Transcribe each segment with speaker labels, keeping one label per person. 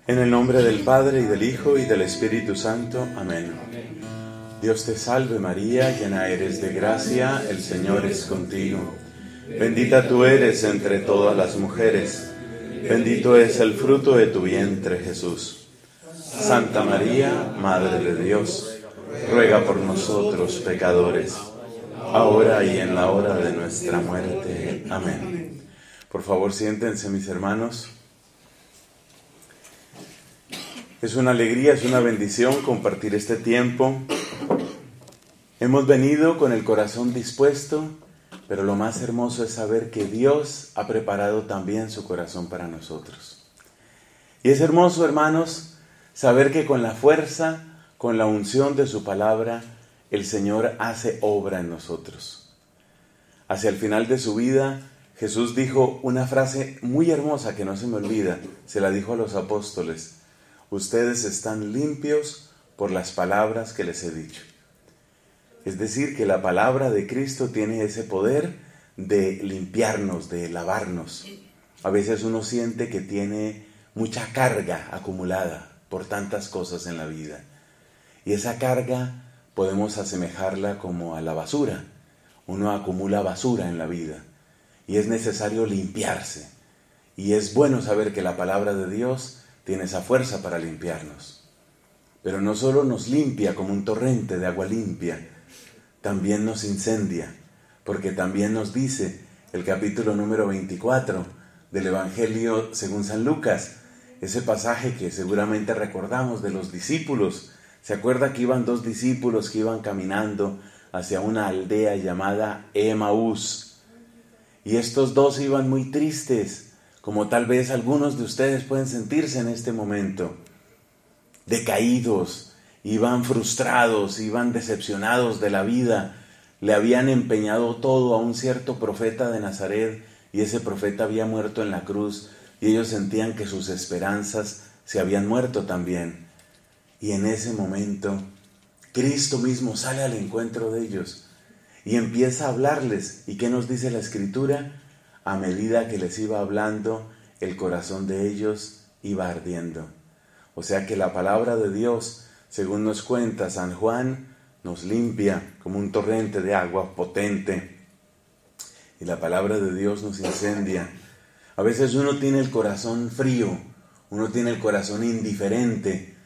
Speaker 1: En el nombre del Padre, y del Hijo, y del Espíritu Santo. Amén. Dios te salve María, llena eres de gracia, el Señor es contigo. Bendita tú eres entre todas las mujeres, bendito es el fruto de tu vientre, Jesús. Santa María, Madre de Dios, ruega por nosotros pecadores, ahora y en la hora de nuestra muerte. Amén. Por favor, siéntense, mis hermanos. Es una alegría, es una bendición compartir este tiempo. Hemos venido con el corazón dispuesto, pero lo más hermoso es saber que Dios ha preparado también su corazón para nosotros. Y es hermoso, hermanos, saber que con la fuerza, con la unción de su palabra, el Señor hace obra en nosotros. Hacia el final de su vida, Jesús dijo una frase muy hermosa que no se me olvida, se la dijo a los apóstoles: ustedes están limpios por las palabras que les he dicho. Es decir, que la palabra de Cristo tiene ese poder de limpiarnos, de lavarnos. A veces uno siente que tiene mucha carga acumulada por tantas cosas en la vida. Y esa carga podemos asemejarla como a la basura. Uno acumula basura en la vida y es necesario limpiarse. Y es bueno saber que la palabra de Dios tiene esa fuerza para limpiarnos. Pero no solo nos limpia como un torrente de agua limpia, también nos incendia, porque también nos dice el capítulo número 24 del Evangelio según San Lucas, ese pasaje que seguramente recordamos de los discípulos. ¿Se acuerda que iban dos discípulos que iban caminando hacia una aldea llamada Emaús? Y estos dos iban muy tristes, como tal vez algunos de ustedes pueden sentirse en este momento, decaídos, iban frustrados, iban decepcionados de la vida, le habían empeñado todo a un cierto profeta de Nazaret y ese profeta había muerto en la cruz y ellos sentían que sus esperanzas se habían muerto también. Y en ese momento, Cristo mismo sale al encuentro de ellos y empieza a hablarles. ¿Y qué nos dice la Escritura? A medida que les iba hablando, el corazón de ellos iba ardiendo. O sea que la palabra de Dios, según nos cuenta San Juan, nos limpia como un torrente de agua potente. Y la palabra de Dios nos incendia. A veces uno tiene el corazón frío, uno tiene el corazón indiferente,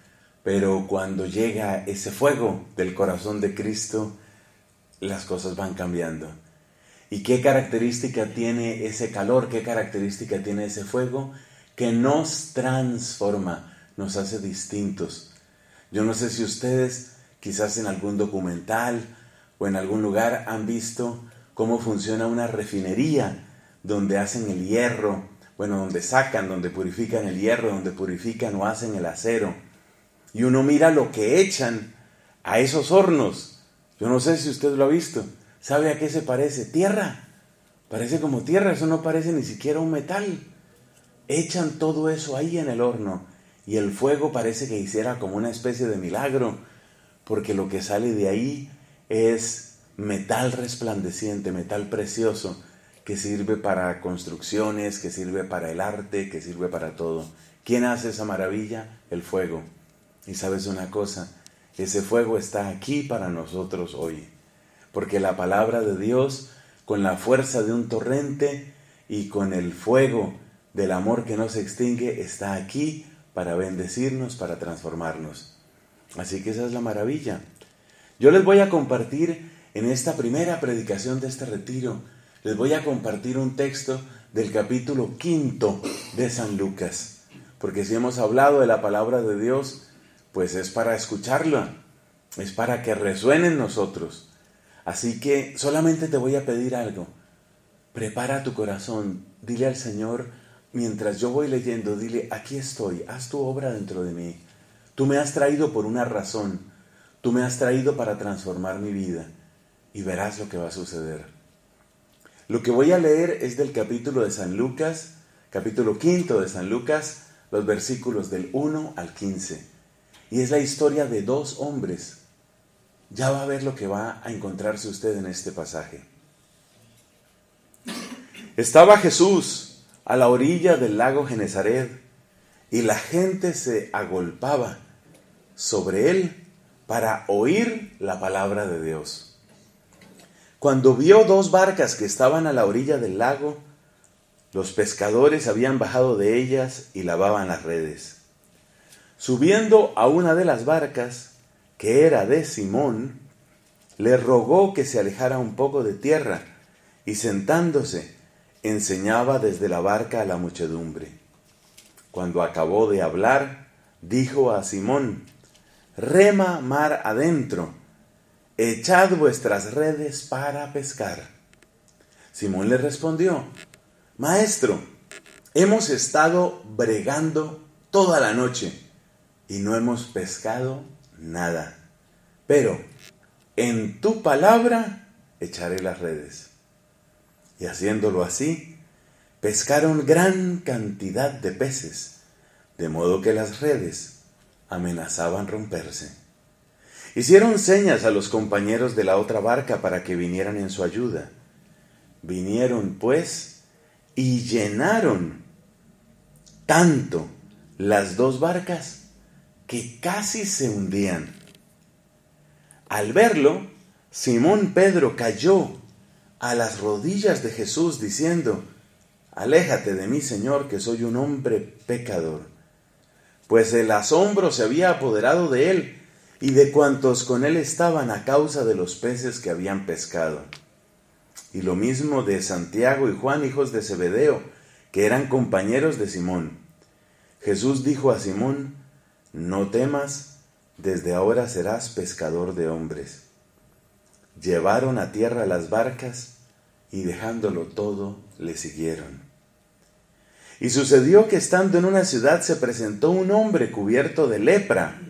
Speaker 1: pero cuando llega ese fuego del corazón de Cristo, las cosas van cambiando. ¿Y qué característica tiene ese calor? ¿Qué característica tiene ese fuego? Que nos transforma, nos hace distintos. Yo no sé si ustedes, quizás en algún documental o en algún lugar, han visto cómo funciona una refinería donde hacen el hierro, donde sacan, donde purifican el hierro, donde purifican o hacen el acero. Y uno mira lo que echan a esos hornos. Yo no sé si usted lo ha visto. ¿Sabe a qué se parece? Tierra. Parece como tierra, eso no parece ni siquiera un metal. Echan todo eso ahí en el horno y el fuego parece que hiciera como una especie de milagro, porque lo que sale de ahí es metal resplandeciente, metal precioso, que sirve para construcciones, que sirve para el arte, que sirve para todo. ¿Quién hace esa maravilla? El fuego. Y sabes una cosa, ese fuego está aquí para nosotros hoy. Porque la palabra de Dios, con la fuerza de un torrente y con el fuego del amor que no se extingue, está aquí para bendecirnos, para transformarnos. Así que esa es la maravilla. Yo les voy a compartir en esta primera predicación de este retiro, les voy a compartir un texto del capítulo 5 de San Lucas. Porque si hemos hablado de la palabra de Dios, pues es para escucharla, es para que resuene en nosotros. Así que solamente te voy a pedir algo. Prepara tu corazón, dile al Señor, mientras yo voy leyendo, dile: aquí estoy, haz tu obra dentro de mí. Tú me has traído por una razón, tú me has traído para transformar mi vida y verás lo que va a suceder. Lo que voy a leer es del capítulo de San Lucas, capítulo 5 de San Lucas, los versículos del 1 al 15. Y es la historia de dos hombres. Ya va a ver lo que va a encontrarse usted en este pasaje. Estaba Jesús a la orilla del lago Genesaret y la gente se agolpaba sobre él para oír la palabra de Dios. Cuando vio 2 barcas que estaban a la orilla del lago, los pescadores habían bajado de ellas y lavaban las redes. Subiendo a una de las barcas, que era de Simón, le rogó que se alejara un poco de tierra, y sentándose, enseñaba desde la barca a la muchedumbre. Cuando acabó de hablar, dijo a Simón: «Rema mar adentro, echad vuestras redes para pescar». Simón le respondió: «Maestro, hemos estado bregando toda la noche y no hemos pescado nada, pero en tu palabra echaré las redes». Y haciéndolo así, pescaron gran cantidad de peces, de modo que las redes amenazaban romperse. Hicieron señas a los compañeros de la otra barca para que vinieran en su ayuda. Vinieron, pues, y llenaron tanto las 2 barcas que casi se hundían. Al verlo, Simón Pedro cayó a las rodillas de Jesús diciendo: «Aléjate de mí, Señor, que soy un hombre pecador». Pues el asombro se había apoderado de él y de cuantos con él estaban a causa de los peces que habían pescado. Y lo mismo de Santiago y Juan, hijos de Zebedeo, que eran compañeros de Simón. Jesús dijo a Simón: «No temas, desde ahora serás pescador de hombres». Llevaron a tierra las barcas y dejándolo todo, le siguieron. Y sucedió que estando en una ciudad se presentó un hombre cubierto de lepra,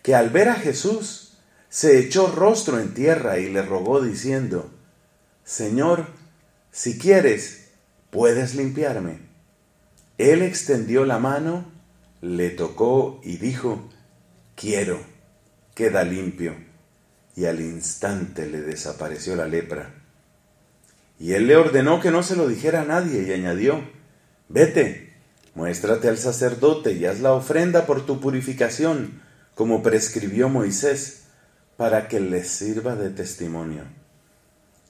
Speaker 1: que al ver a Jesús se echó rostro en tierra y le rogó diciendo: «Señor, si quieres, puedes limpiarme». Él extendió la mano, le tocó y dijo: «Quiero, queda limpio». Y al instante le desapareció la lepra. Y él le ordenó que no se lo dijera a nadie y añadió: «Vete, muéstrate al sacerdote y haz la ofrenda por tu purificación, como prescribió Moisés, para que les sirva de testimonio».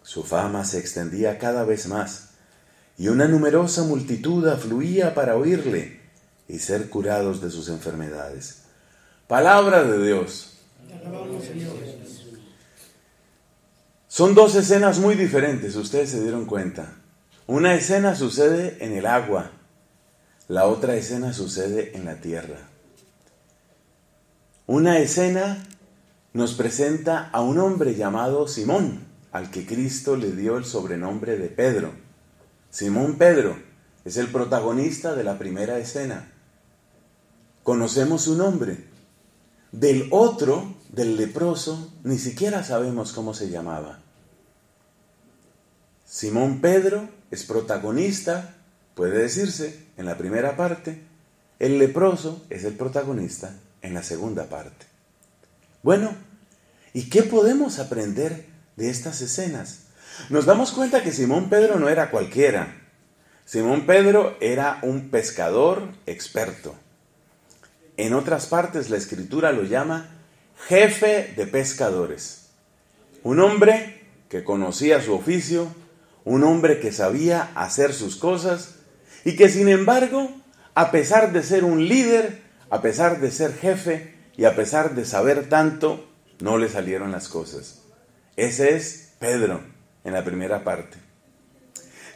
Speaker 1: Su fama se extendía cada vez más, y una numerosa multitud afluía para oírle y ser curados de sus enfermedades. Palabra de Dios. Son 2 escenas muy diferentes, ustedes se dieron cuenta. Una escena sucede en el agua, la otra escena sucede en la tierra. Una escena nos presenta a un hombre llamado Simón, al que Cristo le dio el sobrenombre de Pedro. Simón Pedro es el protagonista de la primera escena. Conocemos su nombre. Del otro, del leproso, ni siquiera sabemos cómo se llamaba. Simón Pedro es protagonista, puede decirse, en la primera parte. El leproso es el protagonista en la segunda parte. Bueno, ¿y qué podemos aprender de estas escenas? Nos damos cuenta que Simón Pedro no era cualquiera. Simón Pedro era un pescador experto. En otras partes la Escritura lo llama jefe de pescadores. Un hombre que conocía su oficio, un hombre que sabía hacer sus cosas y que sin embargo, a pesar de ser un líder, a pesar de ser jefe y a pesar de saber tanto, no le salieron las cosas. Ese es Pedro en la primera parte.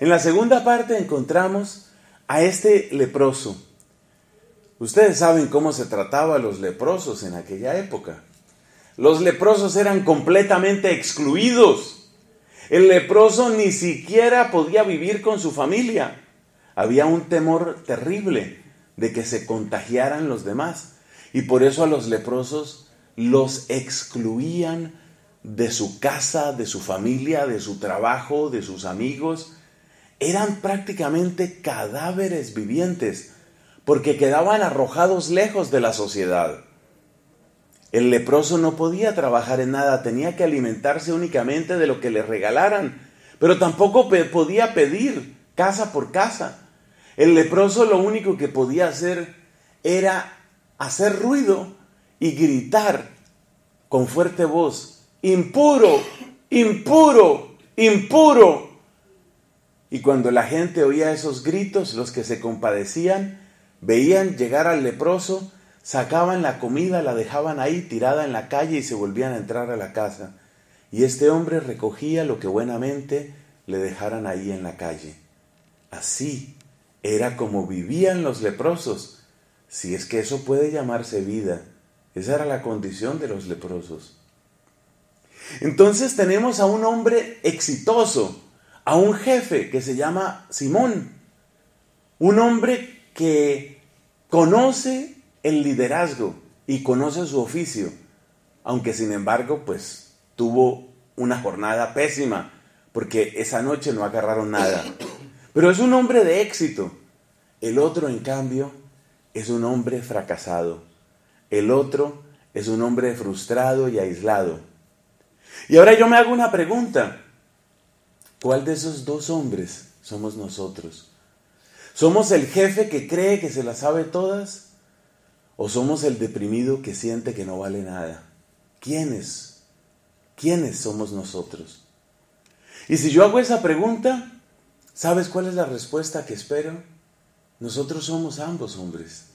Speaker 1: En la segunda parte encontramos a este leproso. Ustedes saben cómo se trataba a los leprosos en aquella época. Los leprosos eran completamente excluidos. El leproso ni siquiera podía vivir con su familia. Había un temor terrible de que se contagiaran los demás. Y por eso a los leprosos los excluían de su casa, de su familia, de su trabajo, de sus amigos. Eran prácticamente cadáveres vivientes, porque quedaban arrojados lejos de la sociedad. El leproso no podía trabajar en nada, tenía que alimentarse únicamente de lo que le regalaran, pero tampoco podía pedir casa por casa. El leproso lo único que podía hacer era hacer ruido y gritar con fuerte voz: impuro, impuro, impuro. Y cuando la gente oía esos gritos, los que se compadecían veían llegar al leproso, sacaban la comida, la dejaban ahí tirada en la calle y se volvían a entrar a la casa. Y este hombre recogía lo que buenamente le dejaran ahí en la calle. Así era como vivían los leprosos, si es que eso puede llamarse vida. Esa era la condición de los leprosos. Entonces tenemos a un hombre exitoso, a un jefe que se llama Simón, un hombre que conoce el liderazgo y conoce su oficio, aunque sin embargo pues tuvo una jornada pésima, porque esa noche no agarraron nada. Pero es un hombre de éxito. El otro, en cambio, es un hombre fracasado. El otro es un hombre frustrado y aislado. Y ahora yo me hago una pregunta. ¿Cuál de esos dos hombres somos nosotros? ¿Somos el jefe que cree que se las sabe todas? ¿O somos el deprimido que siente que no vale nada? ¿Quiénes? ¿Quiénes somos nosotros? Y si yo hago esa pregunta, ¿sabes cuál es la respuesta que espero? Nosotros somos ambos hombres.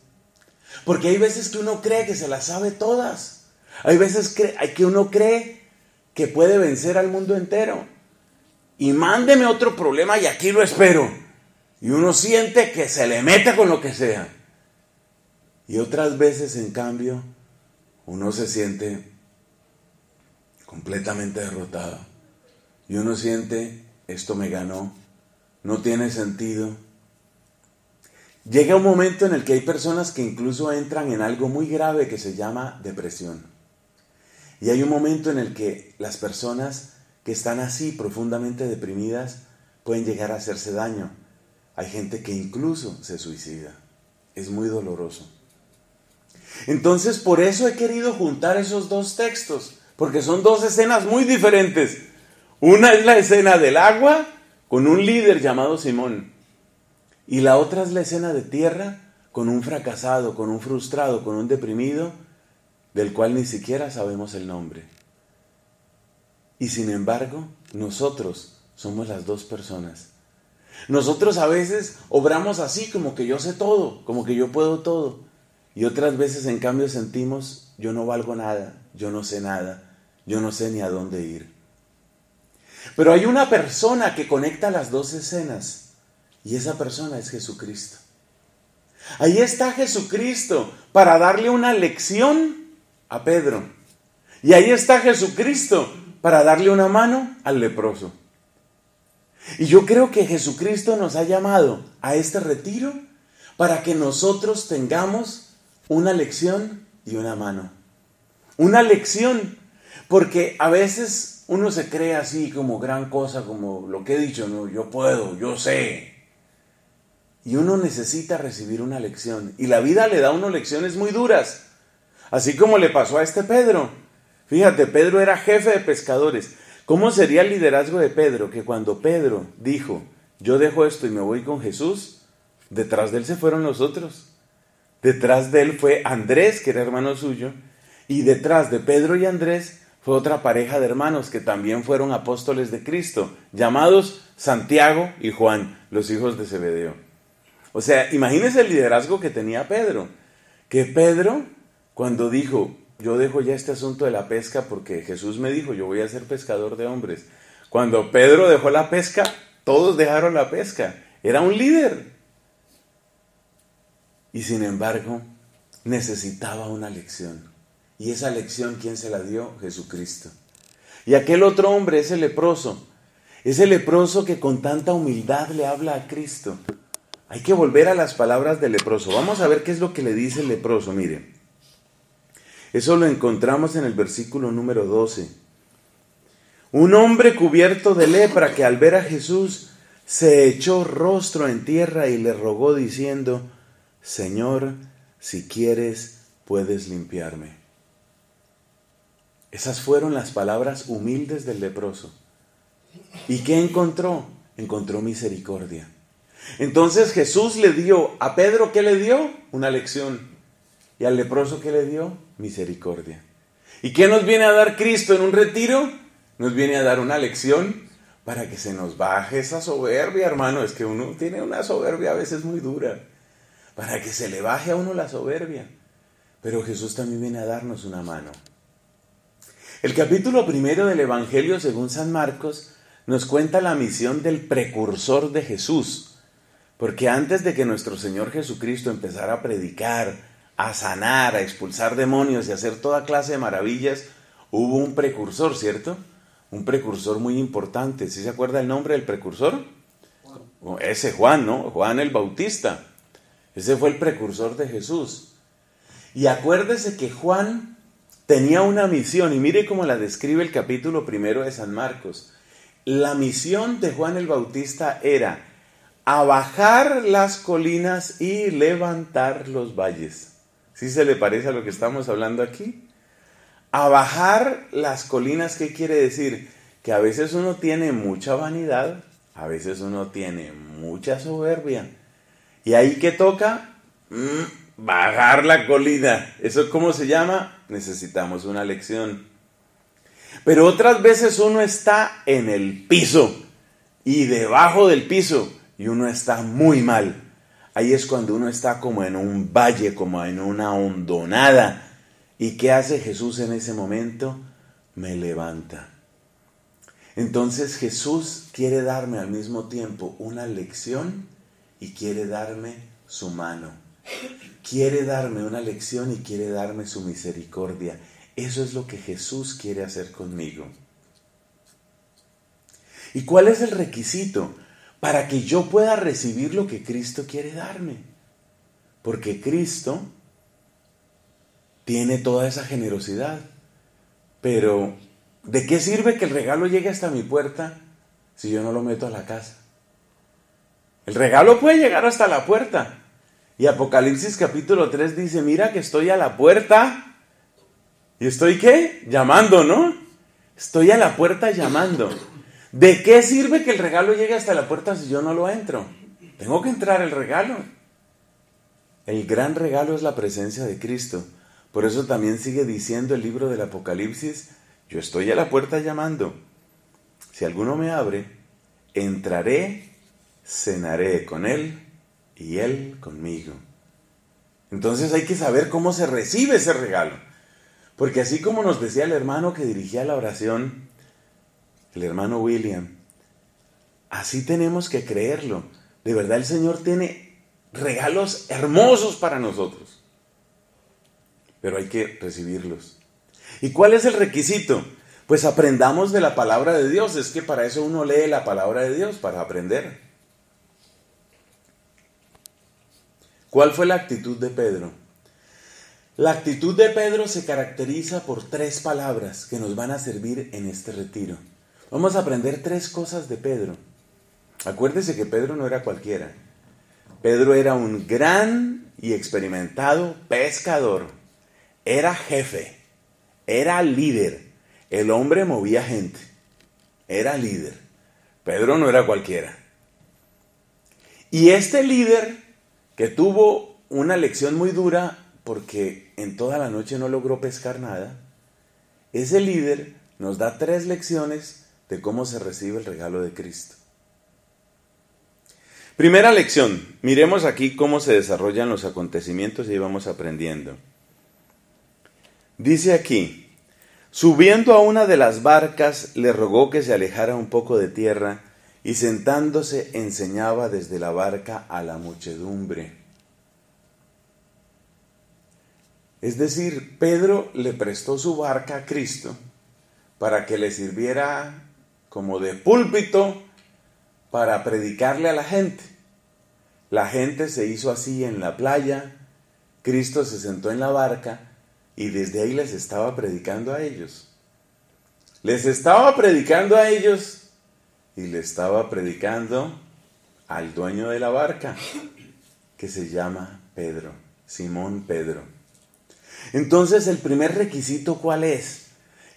Speaker 1: Porque hay veces que uno cree que se las sabe todas. Hay veces que uno cree que puede vencer al mundo entero. Y mándeme otro problema y aquí lo espero. Y uno siente que se le mete con lo que sea. Y otras veces, en cambio, uno se siente completamente derrotado. Y uno siente: esto me ganó, no tiene sentido. Llega un momento en el que hay personas que incluso entran en algo muy grave que se llama depresión. Y hay un momento en el que las personas que están así profundamente deprimidas pueden llegar a hacerse daño. Hay gente que incluso se suicida. Es muy doloroso. Entonces, por eso he querido juntar esos dos textos, porque son dos escenas muy diferentes. Una es la escena del agua con un líder llamado Simón, y la otra es la escena de tierra con un fracasado, con un frustrado, con un deprimido, del cual ni siquiera sabemos el nombre. Y sin embargo, nosotros somos las dos personas. Nosotros a veces obramos así, como que yo sé todo, como que yo puedo todo. Y otras veces, en cambio, sentimos: yo no valgo nada, yo no sé nada, yo no sé ni a dónde ir. Pero hay una persona que conecta las dos escenas, y esa persona es Jesucristo. Ahí está Jesucristo para darle una lección a Pedro. Y ahí está Jesucristo para darle una mano al leproso. Y yo creo que Jesucristo nos ha llamado a este retiro para que nosotros tengamos una lección y una mano. Una lección, porque a veces uno se cree así como gran cosa, como lo que he dicho, ¿no? Yo puedo, yo sé. Y uno necesita recibir una lección. Y la vida le da a uno lecciones muy duras. Así como le pasó a este Pedro. Fíjate, Pedro era jefe de pescadores. ¿Cómo sería el liderazgo de Pedro? Que cuando Pedro dijo: yo dejo esto y me voy con Jesús, detrás de él se fueron los otros. Detrás de él fue Andrés, que era hermano suyo, y detrás de Pedro y Andrés fue otra pareja de hermanos que también fueron apóstoles de Cristo, llamados Santiago y Juan, los hijos de Zebedeo. O sea, imagínense el liderazgo que tenía Pedro. Que Pedro, cuando dijo: yo dejo ya este asunto de la pesca porque Jesús me dijo, yo voy a ser pescador de hombres. Cuando Pedro dejó la pesca, todos dejaron la pesca. Era un líder. Y sin embargo, necesitaba una lección. Y esa lección, ¿quién se la dio? Jesucristo. Y aquel otro hombre, ese leproso que con tanta humildad le habla a Cristo. Hay que volver a las palabras del leproso. Vamos a ver qué es lo que le dice el leproso, mire. Eso lo encontramos en el versículo número 12. Un hombre cubierto de lepra que al ver a Jesús se echó rostro en tierra y le rogó diciendo: Señor, si quieres, puedes limpiarme. Esas fueron las palabras humildes del leproso. ¿Y qué encontró? Encontró misericordia. Entonces Jesús le dio a Pedro, ¿qué le dio? Una lección. ¿Y al leproso qué le dio? Misericordia. ¿Y qué nos viene a dar Cristo en un retiro? Nos viene a dar una lección para que se nos baje esa soberbia, hermano. Es que uno tiene una soberbia a veces muy dura. Para que se le baje a uno la soberbia. Pero Jesús también viene a darnos una mano. El capítulo 1 del Evangelio según San Marcos nos cuenta la misión del precursor de Jesús. Porque antes de que nuestro Señor Jesucristo empezara a predicar, a sanar, a expulsar demonios y a hacer toda clase de maravillas, hubo un precursor, ¿cierto? Un precursor muy importante. ¿Sí se acuerda el nombre del precursor? Ese Juan, ¿no? Juan el Bautista. Ese fue el precursor de Jesús. Y acuérdese que Juan tenía una misión, y mire cómo la describe el capítulo 1 de San Marcos. La misión de Juan el Bautista era a bajar las colinas y levantar los valles. ¿Sí se le parece a lo que estamos hablando aquí? A bajar las colinas, ¿qué quiere decir? Que a veces uno tiene mucha vanidad, a veces uno tiene mucha soberbia. ¿Y ahí qué toca? Bajar la colina. ¿Eso cómo se llama? Necesitamos una lección. Pero otras veces uno está en el piso y debajo del piso y uno está muy mal. Ahí es cuando uno está como en un valle, como en una hondonada. ¿Y qué hace Jesús en ese momento? Me levanta. Entonces Jesús quiere darme al mismo tiempo una lección y quiere darme su mano. Quiere darme una lección y quiere darme su misericordia. Eso es lo que Jesús quiere hacer conmigo. ¿Y cuál es el requisito para que yo pueda recibir lo que Cristo quiere darme? Porque Cristo tiene toda esa generosidad. Pero, ¿de qué sirve que el regalo llegue hasta mi puerta si yo no lo meto a la casa? El regalo puede llegar hasta la puerta. Y Apocalipsis capítulo 3 dice, mira que estoy a la puerta. ¿Y estoy qué? Llamando, ¿no? Estoy a la puerta llamando. ¿De qué sirve que el regalo llegue hasta la puerta si yo no lo entro? Tengo que entrar el regalo. El gran regalo es la presencia de Cristo. Por eso también sigue diciendo el libro del Apocalipsis, yo estoy a la puerta llamando. Si alguno me abre, entraré, cenaré con él y él conmigo. Entonces hay que saber cómo se recibe ese regalo. Porque así como nos decía el hermano que dirigía la oración, el hermano William, así tenemos que creerlo. De verdad el Señor tiene regalos hermosos para nosotros. Pero hay que recibirlos. ¿Y cuál es el requisito? Pues aprendamos de la palabra de Dios. Es que para eso uno lee la palabra de Dios, para aprender. ¿Cuál fue la actitud de Pedro? La actitud de Pedro se caracteriza por 3 palabras que nos van a servir en este retiro. Vamos a aprender 3 cosas de Pedro. Acuérdese que Pedro no era cualquiera. Pedro era un gran y experimentado pescador. Era jefe. Era líder. El hombre movía gente. Era líder. Pedro no era cualquiera. Y este líder, que tuvo una lección muy dura porque en toda la noche no logró pescar nada, ese líder nos da 3 lecciones de cómo se recibe el regalo de Cristo. Primera lección, miremos aquí cómo se desarrollan los acontecimientos y ahí vamos aprendiendo. Dice aquí, subiendo a una de las barcas, le rogó que se alejara un poco de tierra y sentándose enseñaba desde la barca a la muchedumbre. Es decir, Pedro le prestó su barca a Cristo para que le sirviera como de púlpito para predicarle a la gente. La gente se hizo así en la playa, Cristo se sentó en la barca y desde ahí les estaba predicando a ellos. Les estaba predicando a ellos y le estaba predicando al dueño de la barca, que se llama Pedro, Simón Pedro. Entonces, el primer requisito, ¿cuál es?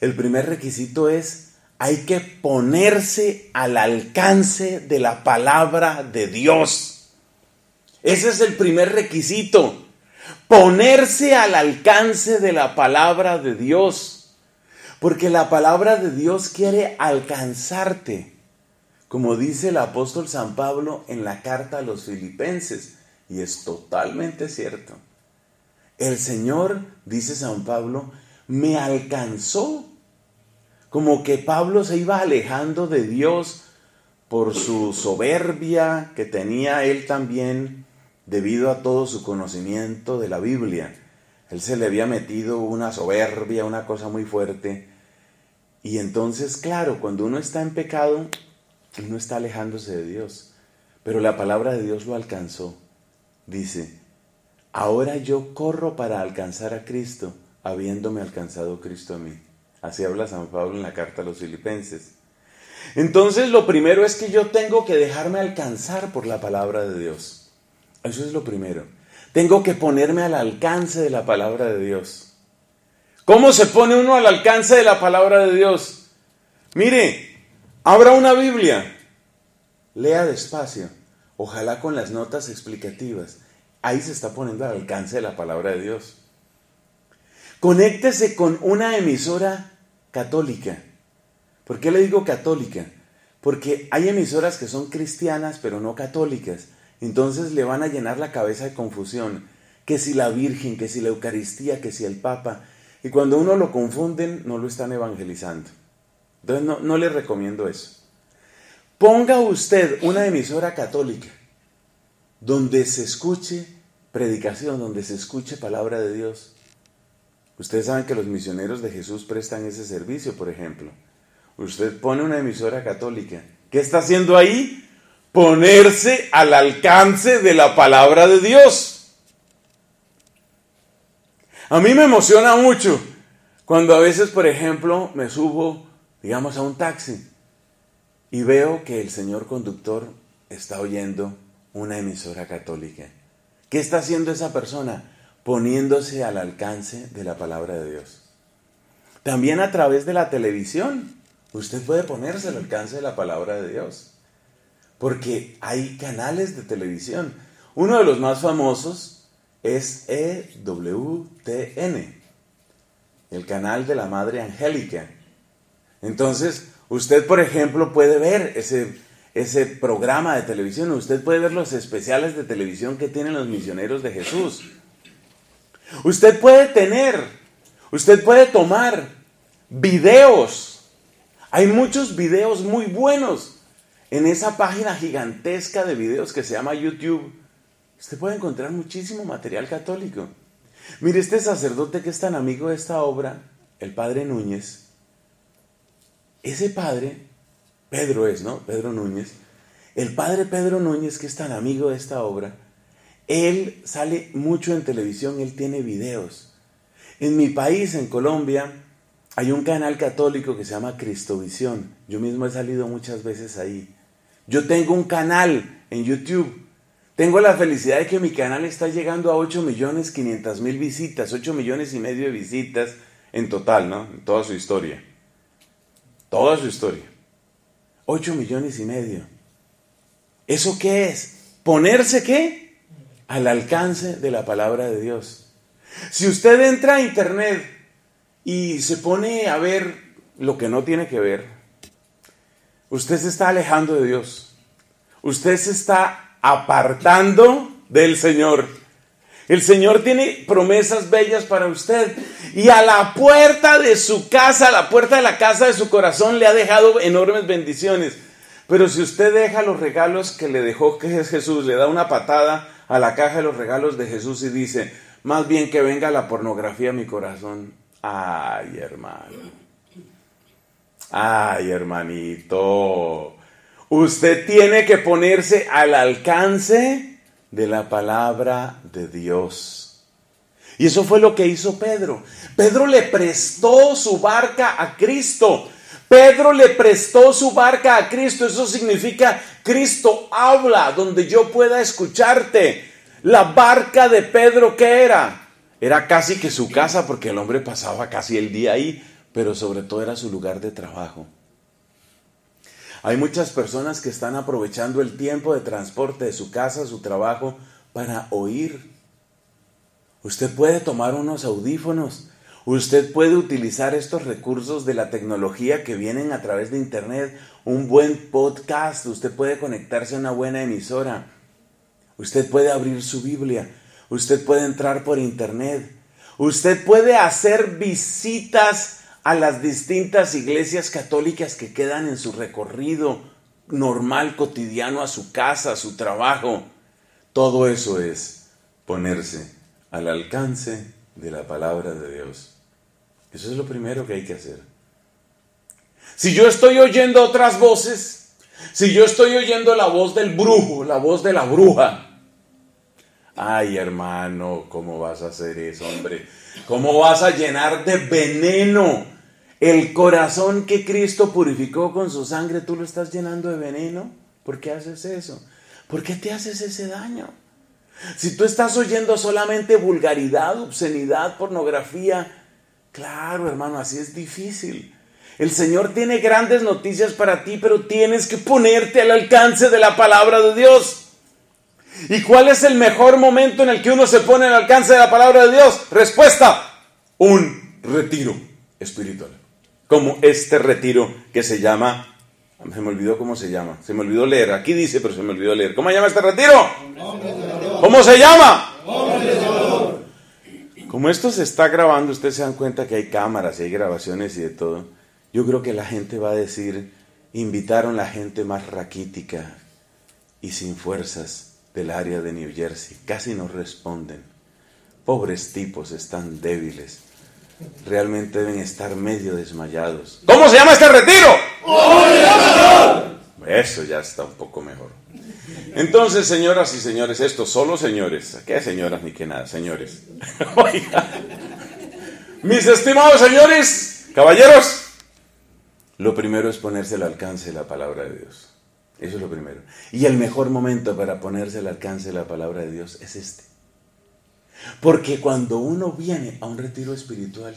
Speaker 1: El primer requisito es, hay que ponerse al alcance de la palabra de Dios. Ese es el primer requisito. Ponerse al alcance de la palabra de Dios. Porque la palabra de Dios quiere alcanzarte. Como dice el apóstol San Pablo en la carta a los Filipenses. Y es totalmente cierto. El Señor, dice San Pablo, me alcanzó. Como que Pablo se iba alejando de Dios por su soberbia que tenía él también debido a todo su conocimiento de la Biblia. Él se le había metido una soberbia, una cosa muy fuerte. Y entonces, claro, cuando uno está en pecado, uno está alejándose de Dios. Pero la palabra de Dios lo alcanzó. Dice, ahora yo corro para alcanzar a Cristo, habiéndome alcanzado Cristo a mí. Así habla San Pablo en la carta a los Filipenses. Entonces, lo primero es que yo tengo que dejarme alcanzar por la palabra de Dios. Eso es lo primero. Tengo que ponerme al alcance de la palabra de Dios. ¿Cómo se pone uno al alcance de la palabra de Dios? Mire, abra una Biblia, lea despacio, ojalá con las notas explicativas. Ahí se está poniendo al alcance de la palabra de Dios. Conéctese con una emisora católica. ¿Por qué le digo católica? Porque hay emisoras que son cristianas pero no católicas. Entonces le van a llenar la cabeza de confusión. Que si la Virgen, que si la Eucaristía, que si el Papa. Y cuando uno lo confunden, no lo están evangelizando. Entonces no le recomiendo eso. Ponga usted una emisora católica donde se escuche predicación, donde se escuche palabra de Dios. Ustedes saben que los misioneros de Jesús prestan ese servicio, por ejemplo. Usted pone una emisora católica. ¿Qué está haciendo ahí? Ponerse al alcance de la palabra de Dios. A mí me emociona mucho cuando a veces, por ejemplo, me subo, digamos, a un taxi y veo que el señor conductor está oyendo una emisora católica. ¿Qué está haciendo esa persona? Poniéndose al alcance de la palabra de Dios. También a través de la televisión, usted puede ponerse al alcance de la palabra de Dios. Porque hay canales de televisión. Uno de los más famosos es EWTN, el canal de la Madre Angélica. Entonces, usted, por ejemplo, puede ver ese programa de televisión. Usted puede ver los especiales de televisión que tienen los misioneros de Jesús. Usted puede tomar videos. Hay muchos videos muy buenos en esa página gigantesca de videos que se llama YouTube. Usted puede encontrar muchísimo material católico. Mire, este sacerdote que es tan amigo de esta obra, el padre Núñez, ese padre, Pedro es, ¿no? Pedro Núñez. El padre Pedro Núñez, que es tan amigo de esta obra, él sale mucho en televisión, él tiene videos. En mi país, en Colombia, hay un canal católico que se llama Cristovisión. Yo mismo he salido muchas veces ahí. Yo tengo un canal en YouTube. Tengo la felicidad de que mi canal está llegando a 8.500.000 visitas, 8,5 millones de visitas en total, ¿no? En toda su historia. Toda su historia. 8,5 millones. ¿Eso qué es? ¿Ponerse qué? Al alcance de la palabra de Dios. Si usted entra a internet y se pone a ver lo que no tiene que ver, usted se está alejando de Dios. Usted se está apartando del Señor. El Señor tiene promesas bellas para usted. Y a la puerta de su casa, a la puerta de la casa de su corazón, le ha dejado enormes bendiciones. Pero si usted deja los regalos que le dejó que es Jesús, le da una patada a la caja de los regalos de Jesús y dice, más bien que venga la pornografía a mi corazón. Ay, hermano. Ay, hermanito. Usted tiene que ponerse al alcance de la palabra de Dios. Y eso fue lo que hizo Pedro. Pedro le prestó su barca a Cristo. Pedro le prestó su barca a Cristo. Eso significa, Cristo habla donde yo pueda escucharte. La barca de Pedro, ¿qué era? Era casi que su casa, porque el hombre pasaba casi el día ahí, pero sobre todo era su lugar de trabajo. Hay muchas personas que están aprovechando el tiempo de transporte de su casa, su trabajo, para oír Usted puede tomar unos audífonos. Usted puede utilizar estos recursos de la tecnología que vienen a través de internet. Un buen podcast. Usted puede conectarse a una buena emisora. Usted puede abrir su Biblia. Usted puede entrar por internet. Usted puede hacer visitas a las distintas iglesias católicas que quedan en su recorrido normal, cotidiano, a su casa, a su trabajo. Todo eso es ponerse al alcance de la palabra de Dios. Eso es lo primero que hay que hacer. Si yo estoy oyendo otras voces, si yo estoy oyendo la voz del brujo, la voz de la bruja, ay, hermano, ¿cómo vas a hacer eso, hombre? ¿Cómo vas a llenar de veneno el corazón que Cristo purificó con su sangre? ¿Tú lo estás llenando de veneno? ¿Por qué haces eso? ¿Por qué te haces ese daño? Si tú estás oyendo solamente vulgaridad, obscenidad, pornografía, claro, hermano, así es difícil. El Señor tiene grandes noticias para ti, pero tienes que ponerte al alcance de la palabra de Dios. ¿Y cuál es el mejor momento en el que uno se pone al alcance de la palabra de Dios? Respuesta: un retiro espiritual. Como este retiro que se llama, se me olvidó cómo se llama, se me olvidó leer, aquí dice, pero se me olvidó leer. ¿Cómo se llama este retiro? ¿Cómo se llama? Como esto se está grabando, ustedes se dan cuenta que hay cámaras y hay grabaciones y de todo. Yo creo que la gente va a decir, invitaron la gente más raquítica y sin fuerzas del área de New Jersey. Casi no responden. Pobres tipos, están débiles. Realmente deben estar medio desmayados. ¿Cómo se llama este retiro? Eso ya está un poco mejor. Entonces, señoras y señores, estos solo señores. ¿Qué señoras ni qué nada? Señores. Oiga. Mis estimados señores, caballeros, lo primero es ponerse al alcance de la palabra de Dios. Eso es lo primero. Y el mejor momento para ponerse al alcance de la palabra de Dios es este. Porque cuando uno viene a un retiro espiritual,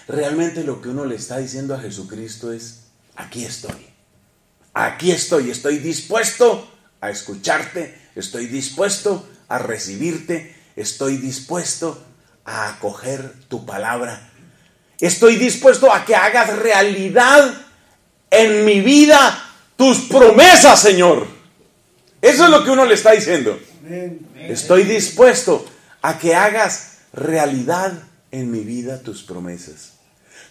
Speaker 1: realmente lo que uno le está diciendo a Jesucristo es: aquí estoy, estoy dispuesto a escucharte, estoy dispuesto a recibirte, estoy dispuesto a acoger tu palabra, estoy dispuesto a que hagas realidad en mi vida tus promesas, Señor. Eso es lo que uno le está diciendo. Estoy dispuesto a que hagas realidad en mi vida tus promesas.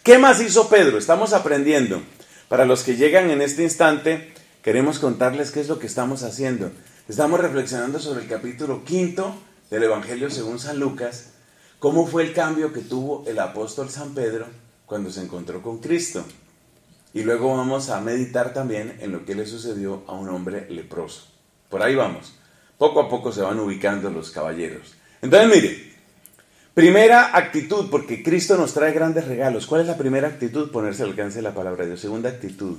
Speaker 1: ¿Qué más hizo Pedro? Estamos aprendiendo. Para los que llegan en este instante, queremos contarles qué es lo que estamos haciendo. Estamos reflexionando sobre el capítulo 5 del Evangelio según San Lucas, cómo fue el cambio que tuvo el apóstol San Pedro cuando se encontró con Cristo. Y luego vamos a meditar también en lo que le sucedió a un hombre leproso. Por ahí vamos. Poco a poco se van ubicando los caballeros. Entonces, mire, primera actitud, porque Cristo nos trae grandes regalos. ¿Cuál es la primera actitud? Ponerse al alcance de la palabra de Dios. Segunda actitud,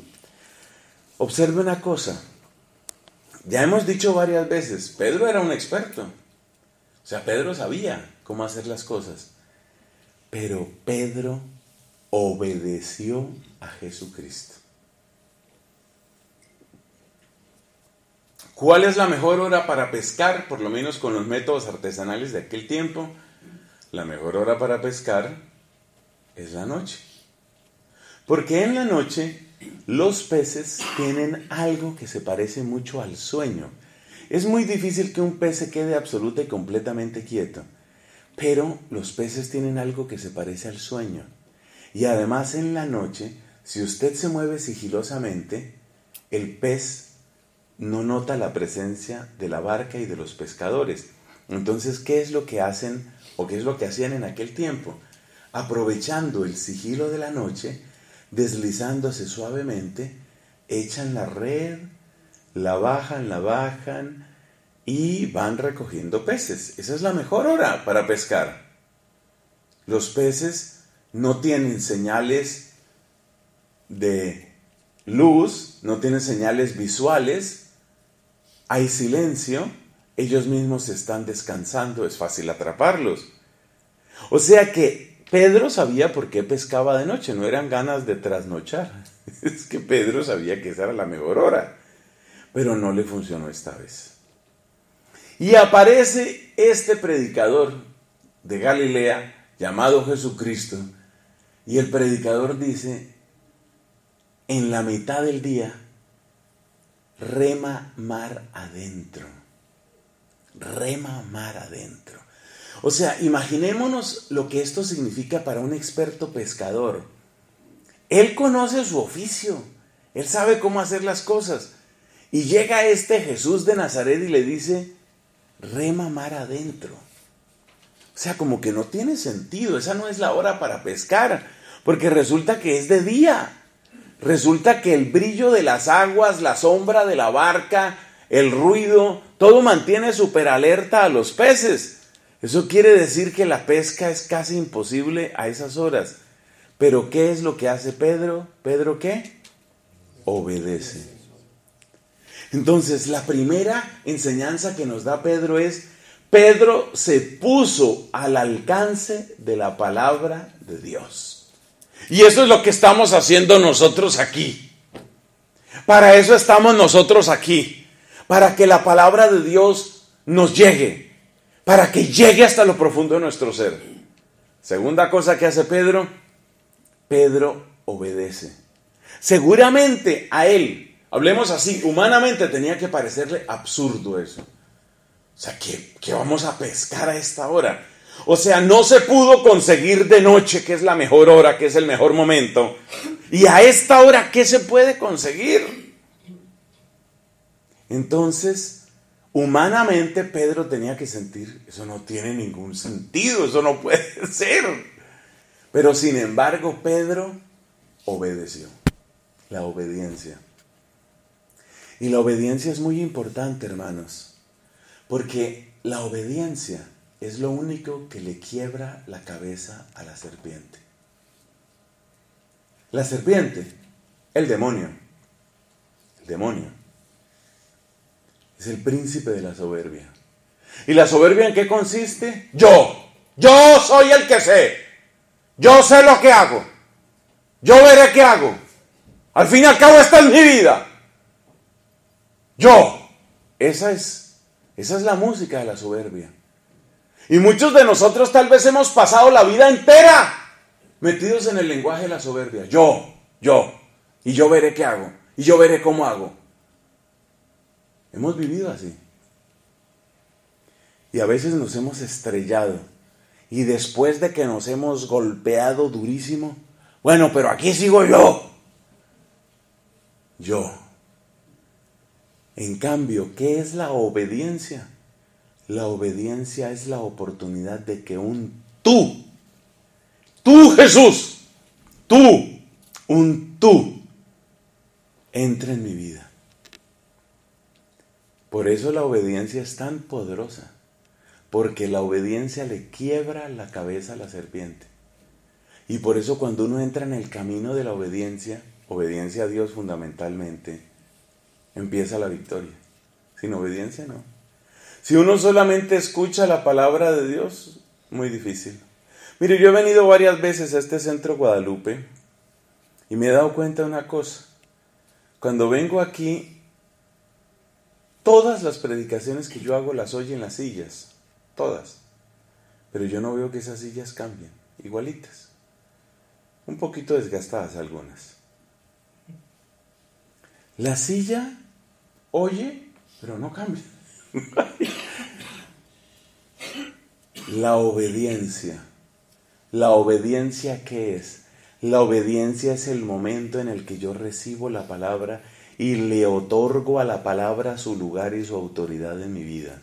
Speaker 1: observe una cosa. Ya hemos dicho varias veces, Pedro era un experto. O sea, Pedro sabía cómo hacer las cosas. Pero Pedro obedeció a Jesucristo. ¿Cuál es la mejor hora para pescar? Por lo menos con los métodos artesanales de aquel tiempo. La mejor hora para pescar es la noche. Porque en la noche los peces tienen algo que se parece mucho al sueño. Es muy difícil que un pez se quede absoluta y completamente quieto. Pero los peces tienen algo que se parece al sueño. Y además en la noche, si usted se mueve sigilosamente, el pez no nota la presencia de la barca y de los pescadores. Entonces, ¿qué es lo que hacen o qué es lo que hacían en aquel tiempo? Aprovechando el sigilo de la noche, deslizándose suavemente, echan la red, la bajan y van recogiendo peces. Esa es la mejor hora para pescar. Los peces no tienen señales de luz, no tienen señales visuales, hay silencio, ellos mismos están descansando, es fácil atraparlos. O sea que Pedro sabía por qué pescaba de noche, no eran ganas de trasnochar, es que Pedro sabía que esa era la mejor hora, pero no le funcionó esta vez. Y aparece este predicador de Galilea llamado Jesucristo, y el predicador dice, en la mitad del día, rema mar adentro. Rema mar adentro. O sea, imaginémonos lo que esto significa para un experto pescador. Él conoce su oficio, él sabe cómo hacer las cosas. Y llega este Jesús de Nazaret y le dice, rema mar adentro. O sea, como que no tiene sentido, esa no es la hora para pescar, porque resulta que es de día. Resulta que el brillo de las aguas, la sombra de la barca, el ruido, todo mantiene súper alerta a los peces. Eso quiere decir que la pesca es casi imposible a esas horas. Pero ¿qué es lo que hace Pedro? ¿Pedro qué? Obedece. Entonces, la primera enseñanza que nos da Pedro es, Pedro se puso al alcance de la palabra de Dios. Y eso es lo que estamos haciendo nosotros aquí. Para eso estamos nosotros aquí. Para que la palabra de Dios nos llegue. Para que llegue hasta lo profundo de nuestro ser. Segunda cosa que hace Pedro, Pedro obedece. Seguramente a él, hablemos así, humanamente tenía que parecerle absurdo eso. O sea, ¿qué vamos a pescar a esta hora? O sea, no se pudo conseguir de noche, que es la mejor hora, que es el mejor momento. Y a esta hora, ¿qué se puede conseguir? Entonces, humanamente Pedro tenía que sentir, eso no tiene ningún sentido, eso no puede ser. Pero sin embargo, Pedro obedeció. La obediencia. Y la obediencia es muy importante, hermanos, porque la obediencia es lo único que le quiebra la cabeza a la serpiente. La serpiente, el demonio. El demonio es el príncipe de la soberbia. ¿Y la soberbia en qué consiste? Yo soy el que sé. Yo sé lo que hago. Yo veré qué hago. Al fin y al cabo esta es mi vida. Esa es la música de la soberbia. Y muchos de nosotros tal vez hemos pasado la vida entera metidos en el lenguaje de la soberbia. Yo. Y yo veré qué hago. Y yo veré cómo hago. Hemos vivido así. Y a veces nos hemos estrellado. Y después de que nos hemos golpeado durísimo, bueno, pero aquí sigo yo. En cambio, ¿qué es la obediencia? La obediencia es la oportunidad de que tú Jesús, tú, entre en mi vida. Por eso la obediencia es tan poderosa, porque la obediencia le quiebra la cabeza a la serpiente. Y por eso cuando uno entra en el camino de la obediencia a Dios fundamentalmente, empieza la victoria. Sin obediencia no. Si uno solamente escucha la palabra de Dios, muy difícil. Mire, yo he venido varias veces a este centro Guadalupe y me he dado cuenta de una cosa. Cuando vengo aquí, todas las predicaciones que yo hago las oyen en las sillas, todas. Pero yo no veo que esas sillas cambien, igualitas. Un poquito desgastadas algunas. La silla oye, pero no cambia. La obediencia. ¿La obediencia qué es? La obediencia es el momento en el que yo recibo la palabra y le otorgo a la palabra su lugar y su autoridad en mi vida.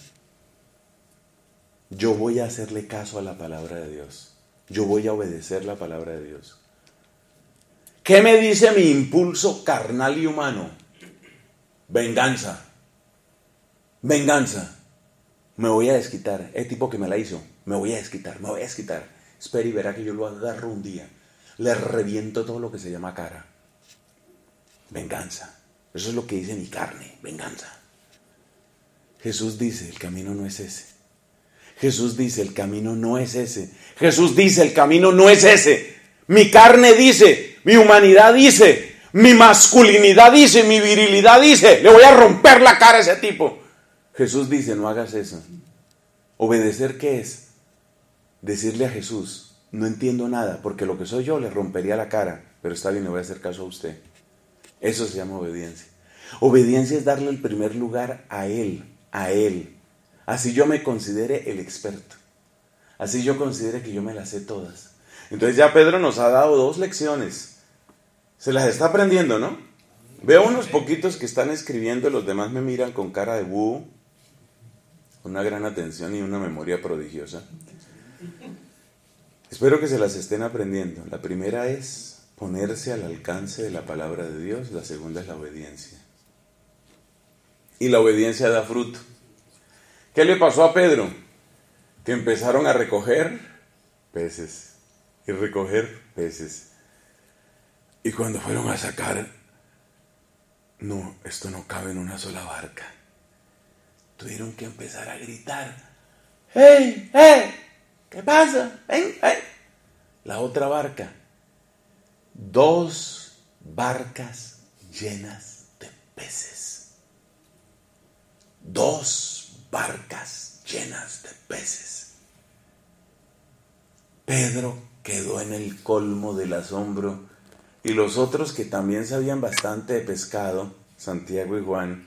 Speaker 1: Yo voy a hacerle caso a la palabra de Dios. Yo voy a obedecer la palabra de Dios. ¿Qué me dice mi impulso carnal y humano? Venganza. Me voy a desquitar. El tipo que me la hizo, me voy a desquitar. Espera y verá que yo lo agarro un día. Le reviento todo lo que se llama cara. Venganza. Eso es lo que dice mi carne, venganza. Jesús dice, el camino no es ese. Jesús dice, el camino no es ese. Jesús dice, el camino no es ese. Mi carne dice, mi humanidad dice, mi masculinidad dice, mi virilidad dice, le voy a romper la cara a ese tipo. Jesús dice, no hagas eso. ¿Obedecer qué es? decirle a Jesús, no entiendo nada, porque lo que soy yo le rompería la cara, pero está bien, le voy a hacer caso a usted. Eso se llama obediencia. Obediencia es darle el primer lugar a Él, a Él. Así yo me considere el experto. Así yo considere que yo me las sé todas. Entonces ya Pedro nos ha dado 2 lecciones. Se las está aprendiendo, ¿no? Veo unos poquitos que están escribiendo, los demás me miran con cara de búho, con una gran atención y una memoria prodigiosa. Espero que se las estén aprendiendo. La primera es ponerse al alcance de la palabra de Dios. La segunda es la obediencia. Y la obediencia da fruto. ¿Qué le pasó a Pedro? Que empezaron a recoger peces y recoger peces. Y cuando fueron a sacar, no, esto no cabe en una sola barca. Tuvieron que empezar a gritar, ¡hey, hey! ¿Qué pasa? ¡Ven, ven! La otra barca, 2 barcas llenas de peces. 2 barcas llenas de peces. Pedro quedó en el colmo del asombro, y los otros que también sabían bastante de pescado, Santiago y Juan,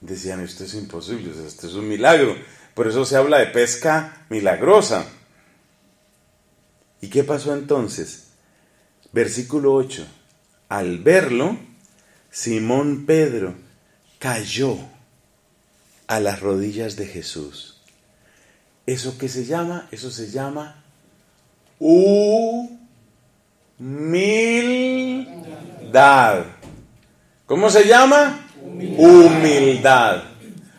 Speaker 1: decían, esto es imposible, esto es un milagro. Por eso se habla de pesca milagrosa. ¿Y qué pasó entonces? Versículo 8. Al verlo, Simón Pedro cayó a las rodillas de Jesús. ¿Eso qué se llama? Eso se llama humildad. ¿Cómo se llama? Humildad.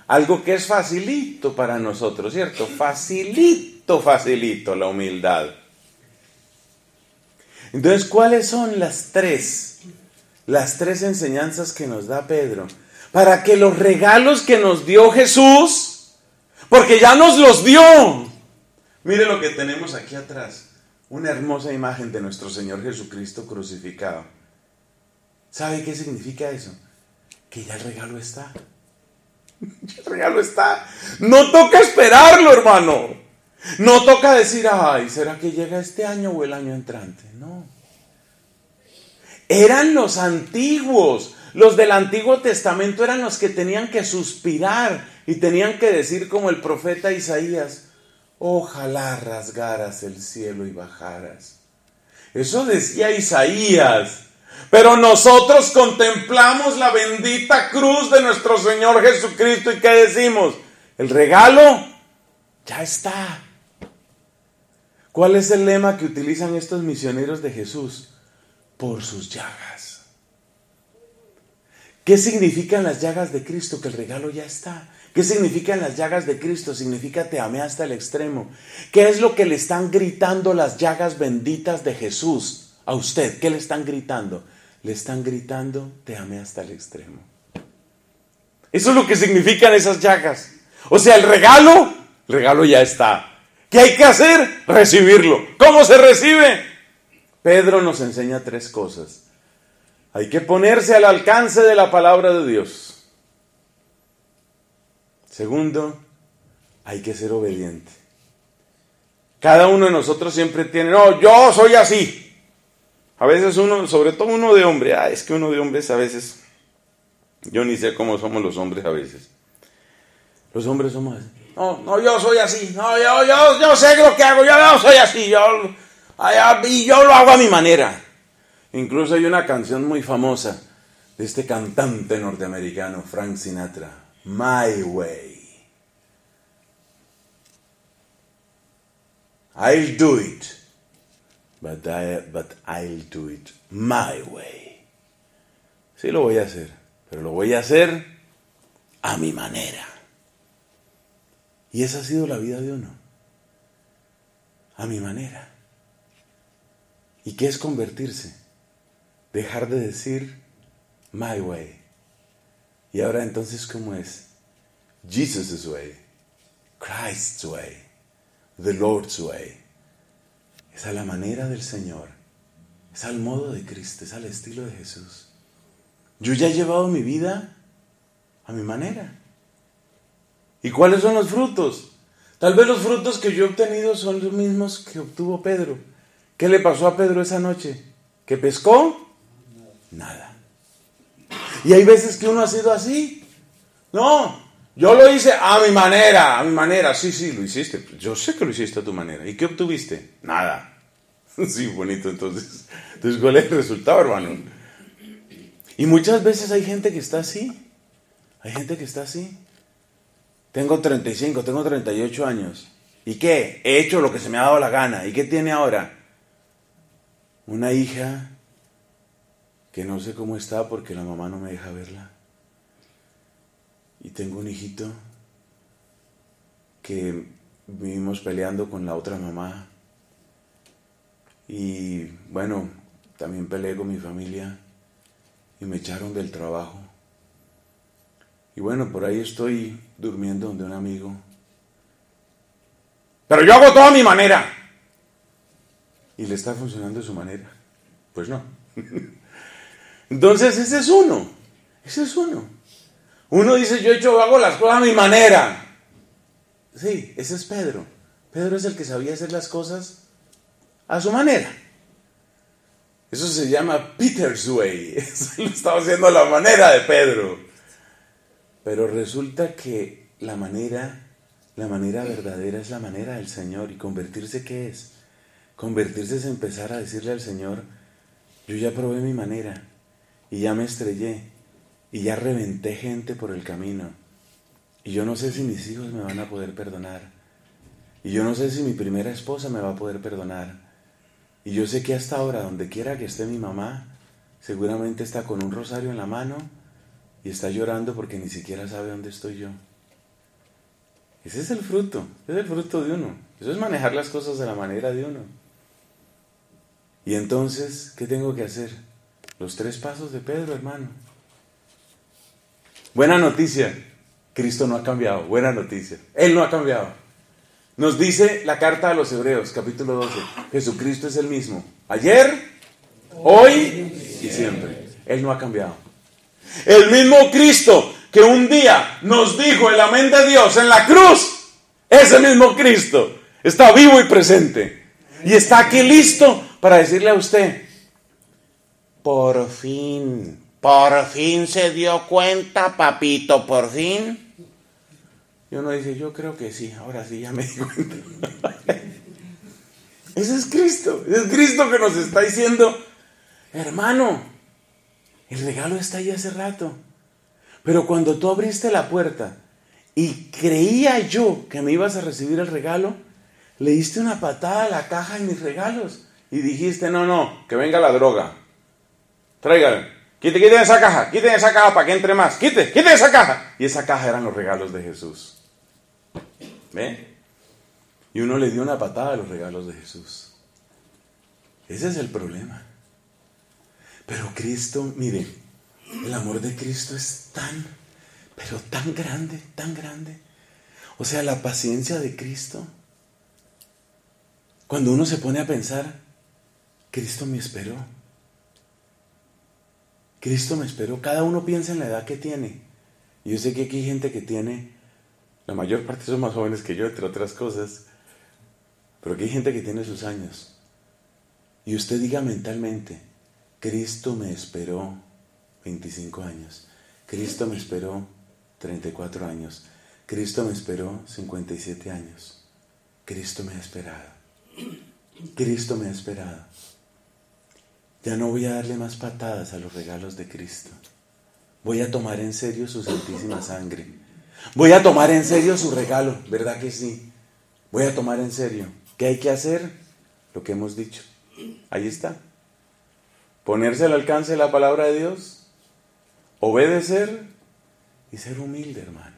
Speaker 1: Algo que es facilito para nosotros, ¿cierto? Facilito la humildad. Entonces, ¿cuáles son las tres enseñanzas que nos da Pedro? Para que los regalos que nos dio Jesús, porque ya nos los dio. Mire lo que tenemos aquí atrás, una hermosa imagen de nuestro Señor Jesucristo crucificado. ¿Sabe qué significa eso? Que ya el regalo está. El regalo está. No toca esperarlo, hermano. No toca decir, ay, ¿será que llega este año o el año entrante? No. Eran los antiguos. Los del Antiguo Testamento eran los que tenían que suspirar y tenían que decir como el profeta Isaías, ojalá rasgaras el cielo y bajaras. Eso decía Isaías. Pero nosotros contemplamos la bendita cruz de nuestro Señor Jesucristo y ¿qué decimos? El regalo ya está. ¿Cuál es el lema que utilizan estos misioneros de Jesús? Por sus llagas. ¿Qué significan las llagas de Cristo? Que el regalo ya está. ¿Qué significan las llagas de Cristo? Significa te amé hasta el extremo. ¿Qué es lo que le están gritando las llagas benditas de Jesús a usted? ¿Qué le están gritando? Le están gritando, te amé hasta el extremo. Eso es lo que significan esas llagas. O sea, el regalo ya está. ¿Qué hay que hacer? Recibirlo. ¿Cómo se recibe? Pedro nos enseña 3 cosas. Hay que ponerse al alcance de la palabra de Dios. Segundo, hay que ser obediente. Cada uno de nosotros siempre tiene, no, yo soy así. A veces uno, sobre todo uno de hombre, es que uno de hombres a veces, yo ni sé cómo somos los hombres a veces. Los hombres somos así. No, yo soy así. No, yo sé lo que hago, yo soy así. Y yo lo hago a mi manera. Incluso hay una canción muy famosa de este cantante norteamericano, Frank Sinatra, My Way. I'll do it. But I'll do it my way. Sí lo voy a hacer, pero lo voy a hacer a mi manera. Y esa ha sido la vida de uno. A mi manera. ¿Y qué es convertirse? Dejar de decir my way. Y ahora entonces, ¿cómo es? Jesus' way. Christ's way. The Lord's way. Es a la manera del Señor, es al modo de Cristo, es al estilo de Jesús. Yo ya he llevado mi vida a mi manera. ¿Y cuáles son los frutos? Tal vez los frutos que yo he obtenido son los mismos que obtuvo Pedro. ¿Qué le pasó a Pedro esa noche? ¿Que pescó? Nada. Y hay veces que uno ha sido así. No, yo lo hice a mi manera, a mi manera. Sí, lo hiciste. Yo sé que lo hiciste a tu manera. ¿Y qué obtuviste? Nada. Sí, bonito, entonces. Entonces, ¿cuál es el resultado, hermano? Y muchas veces hay gente que está así. Hay gente que está así. Tengo 35, tengo 38 años. ¿Y qué? He hecho lo que se me ha dado la gana. ¿Y qué tiene ahora? Una hija que no sé cómo está porque la mamá no me deja verla. Y tengo un hijito que vivimos peleando con la otra mamá. Y bueno, también peleé con mi familia y me echaron del trabajo. Y bueno, por ahí estoy durmiendo donde un amigo. Pero yo hago todo a mi manera. ¿Y le está funcionando de su manera? Pues no. Entonces ese es uno. Ese es uno. Uno dice, yo hago las cosas a mi manera. Sí, ese es Pedro. Pedro es el que sabía hacer las cosas a su manera. Eso se llama Peter's Way. Eso lo estaba haciendo a la manera de Pedro. Pero resulta que la manera verdadera es la manera del Señor. ¿Y convertirse qué es? Convertirse es empezar a decirle al Señor, yo ya probé mi manera y ya me estrellé y ya reventé gente por el camino. Y yo no sé si mis hijos me van a poder perdonar. Y yo no sé si mi primera esposa me va a poder perdonar. Y yo sé que hasta ahora, donde quiera que esté mi mamá, seguramente está con un rosario en la mano y está llorando porque ni siquiera sabe dónde estoy yo. Ese es el fruto de uno. Eso es manejar las cosas de la manera de uno. Y entonces, ¿qué tengo que hacer? Los 3 pasos de Pedro, hermano. Buena noticia, Cristo no ha cambiado. Buena noticia, Él no ha cambiado. Nos dice la carta a los Hebreos, capítulo 12, Jesucristo es el mismo, ayer, hoy y siempre. Él no ha cambiado. El mismo Cristo que un día nos dijo el amén de Dios en la cruz, ese mismo Cristo está vivo y presente. Y está aquí listo para decirle a usted, por fin se dio cuenta, papito, por fin. Y uno dice, yo creo que sí, ahora sí ya me di cuenta. Ese es Cristo que nos está diciendo, hermano, el regalo está ahí hace rato. Pero cuando tú abriste la puerta y creía yo que me ibas a recibir el regalo, le diste una patada a la caja de mis regalos y dijiste, no, que venga la droga. Tráigale. Quiten esa caja para que entre más. Quiten esa caja. Y esa caja eran los regalos de Jesús. ¿Ve? Y uno le dio una patada a los regalos de Jesús. Ese es el problema. Pero Cristo, mire, el amor de Cristo es pero tan grande, tan grande. O sea, la paciencia de Cristo. Cuando uno se pone a pensar, Cristo me esperó. Cristo me esperó. Cada uno piensa en la edad que tiene. Y yo sé que aquí hay gente que tiene, la mayor parte son más jóvenes que yo, entre otras cosas, pero aquí hay gente que tiene sus años. Y usted diga mentalmente, Cristo me esperó 25 años. Cristo me esperó 34 años. Cristo me esperó 57 años. Cristo me ha esperado. Cristo me ha esperado. Ya no voy a darle más patadas a los regalos de Cristo. Voy a tomar en serio su santísima sangre. Voy a tomar en serio su regalo, ¿verdad que sí? Voy a tomar en serio. ¿Qué hay que hacer? Lo que hemos dicho. Ahí está. Ponerse al alcance de la palabra de Dios, obedecer y ser humilde, hermano.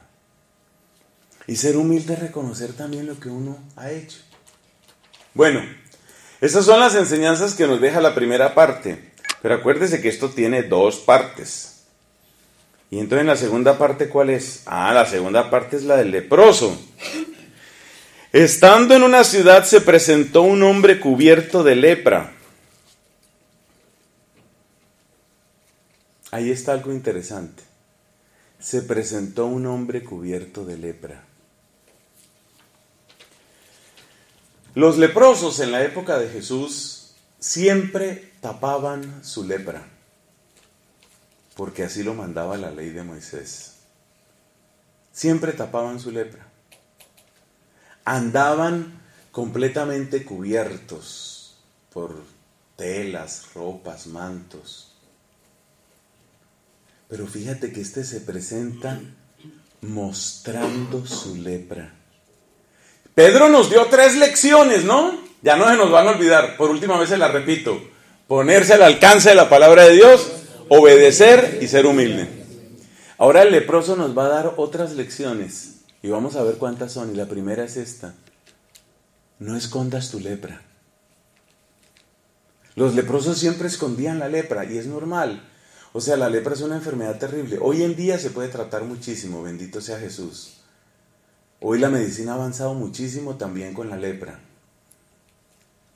Speaker 1: Y ser humilde es reconocer también lo que uno ha hecho. Bueno, esas son las enseñanzas que nos deja la primera parte. Pero acuérdese que esto tiene 2 partes. Y entonces la segunda parte, ¿cuál es? La segunda parte es la del leproso. Estando en una ciudad se presentó un hombre cubierto de lepra. Ahí está algo interesante. Se presentó un hombre cubierto de lepra. Los leprosos en la época de Jesús siempre tapaban su lepra, porque así lo mandaba la ley de Moisés. Siempre tapaban su lepra. Andaban completamente cubiertos por telas, ropas, mantos. Pero fíjate que este se presenta mostrando su lepra. Pedro nos dio 3 lecciones, ¿no? Ya no se nos van a olvidar. Por última vez se las repito. Ponerse al alcance de la palabra de Dios, obedecer y ser humilde. Ahora el leproso nos va a dar otras lecciones. Y vamos a ver cuántas son. Y la primera es esta. No escondas tu lepra. Los leprosos siempre escondían la lepra y es normal. O sea, la lepra es una enfermedad terrible. Hoy en día se puede tratar muchísimo, bendito sea Jesús. Hoy la medicina ha avanzado muchísimo también con la lepra.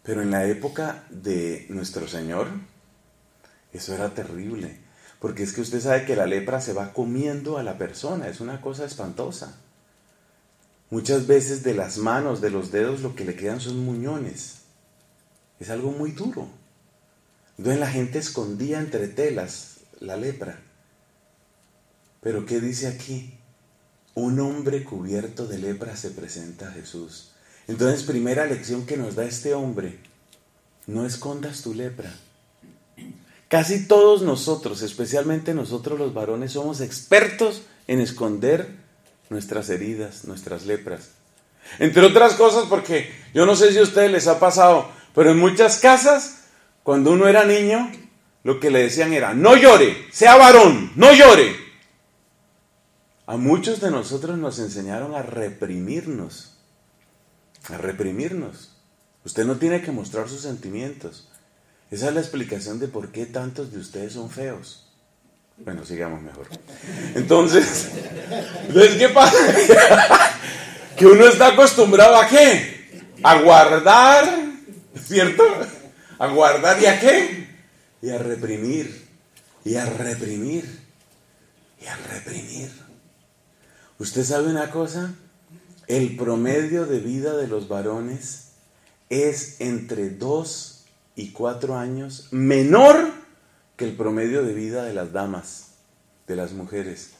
Speaker 1: Pero en la época de nuestro Señor, eso era terrible. Porque es que usted sabe que la lepra se va comiendo a la persona, es una cosa espantosa. Muchas veces de las manos, de los dedos, lo que le quedan son muñones. Es algo muy duro. Entonces la gente escondía entre telas la lepra. Pero ¿qué dice aquí? Un hombre cubierto de lepra se presenta a Jesús. Entonces, primera lección que nos da este hombre: no escondas tu lepra. Casi todos nosotros, especialmente nosotros los varones, somos expertos en esconder nuestras heridas, nuestras lepras. Entre otras cosas porque, yo no sé si a ustedes les ha pasado, pero en muchas casas, cuando uno era niño, lo que le decían era: no llore, sea varón, no llore. A muchos de nosotros nos enseñaron a reprimirnos. A reprimirnos. Usted no tiene que mostrar sus sentimientos. Esa es la explicación de por qué tantos de ustedes son feos. Bueno, sigamos mejor. Entonces, ¿qué pasa? Que uno está acostumbrado ¿a qué? A guardar, ¿cierto? A guardar ¿y a qué? Y a reprimir, y a reprimir, y a reprimir. ¿Usted sabe una cosa? El promedio de vida de los varones es entre 2 y 4 años menor que el promedio de vida de las damas, de las mujeres.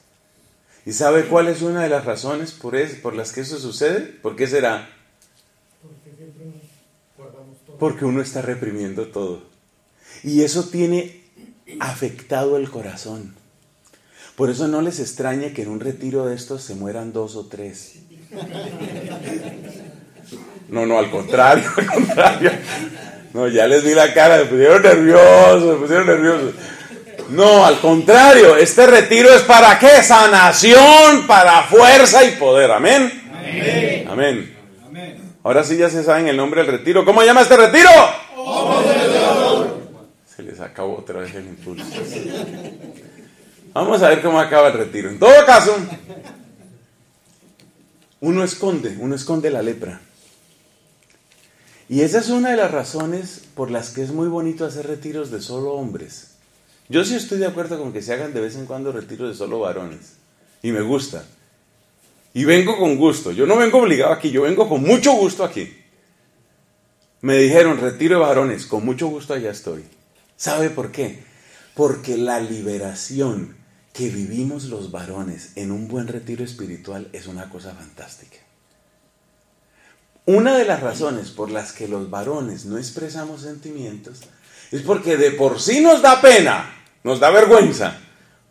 Speaker 1: ¿Y sabe cuál es una de las razones por las que eso sucede? ¿Por qué será? Porque uno está reprimiendo todo. Y eso tiene afectado el corazón. Por eso no les extrañe que en un retiro de estos se mueran 2 o 3. No, al contrario. No, ya les vi la cara, se pusieron nerviosos. No, al contrario, este retiro es ¿para qué? Sanación, para fuerza y poder. Amén. Amén. Ahora sí ya se saben el nombre del retiro. ¿Cómo se llama este retiro? Se les acabó otra vez el impulso. Vamos a ver cómo acaba el retiro. En todo caso, uno esconde la lepra. Y esa es una de las razones por las que es muy bonito hacer retiros de solo hombres. Yo sí estoy de acuerdo con que se hagan de vez en cuando retiros de solo varones. Y me gusta. Y vengo con gusto. Yo no vengo obligado aquí, yo vengo con mucho gusto aquí. Me dijeron retiro de varones, con mucho gusto allá estoy. ¿Sabe por qué? Porque la liberación que vivimos los varones en un buen retiro espiritual es una cosa fantástica. Una de las razones por las que los varones no expresamos sentimientos es porque de por sí nos da pena, nos da vergüenza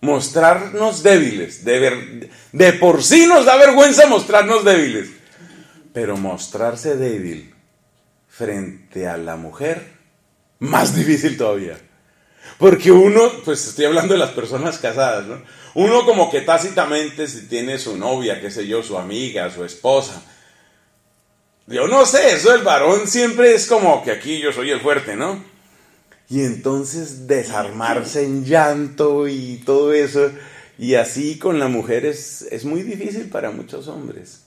Speaker 1: mostrarnos débiles. De por sí nos da vergüenza mostrarnos débiles. Pero mostrarse débil frente a la mujer, más difícil todavía. Porque uno, pues estoy hablando de las personas casadas, ¿no? Uno como que tácitamente, si tiene su novia, qué sé yo, su amiga, su esposa. Yo no sé, eso del varón siempre es como que aquí yo soy el fuerte, ¿no? Y entonces desarmarse en llanto y todo eso, y así con la mujer es muy difícil para muchos hombres.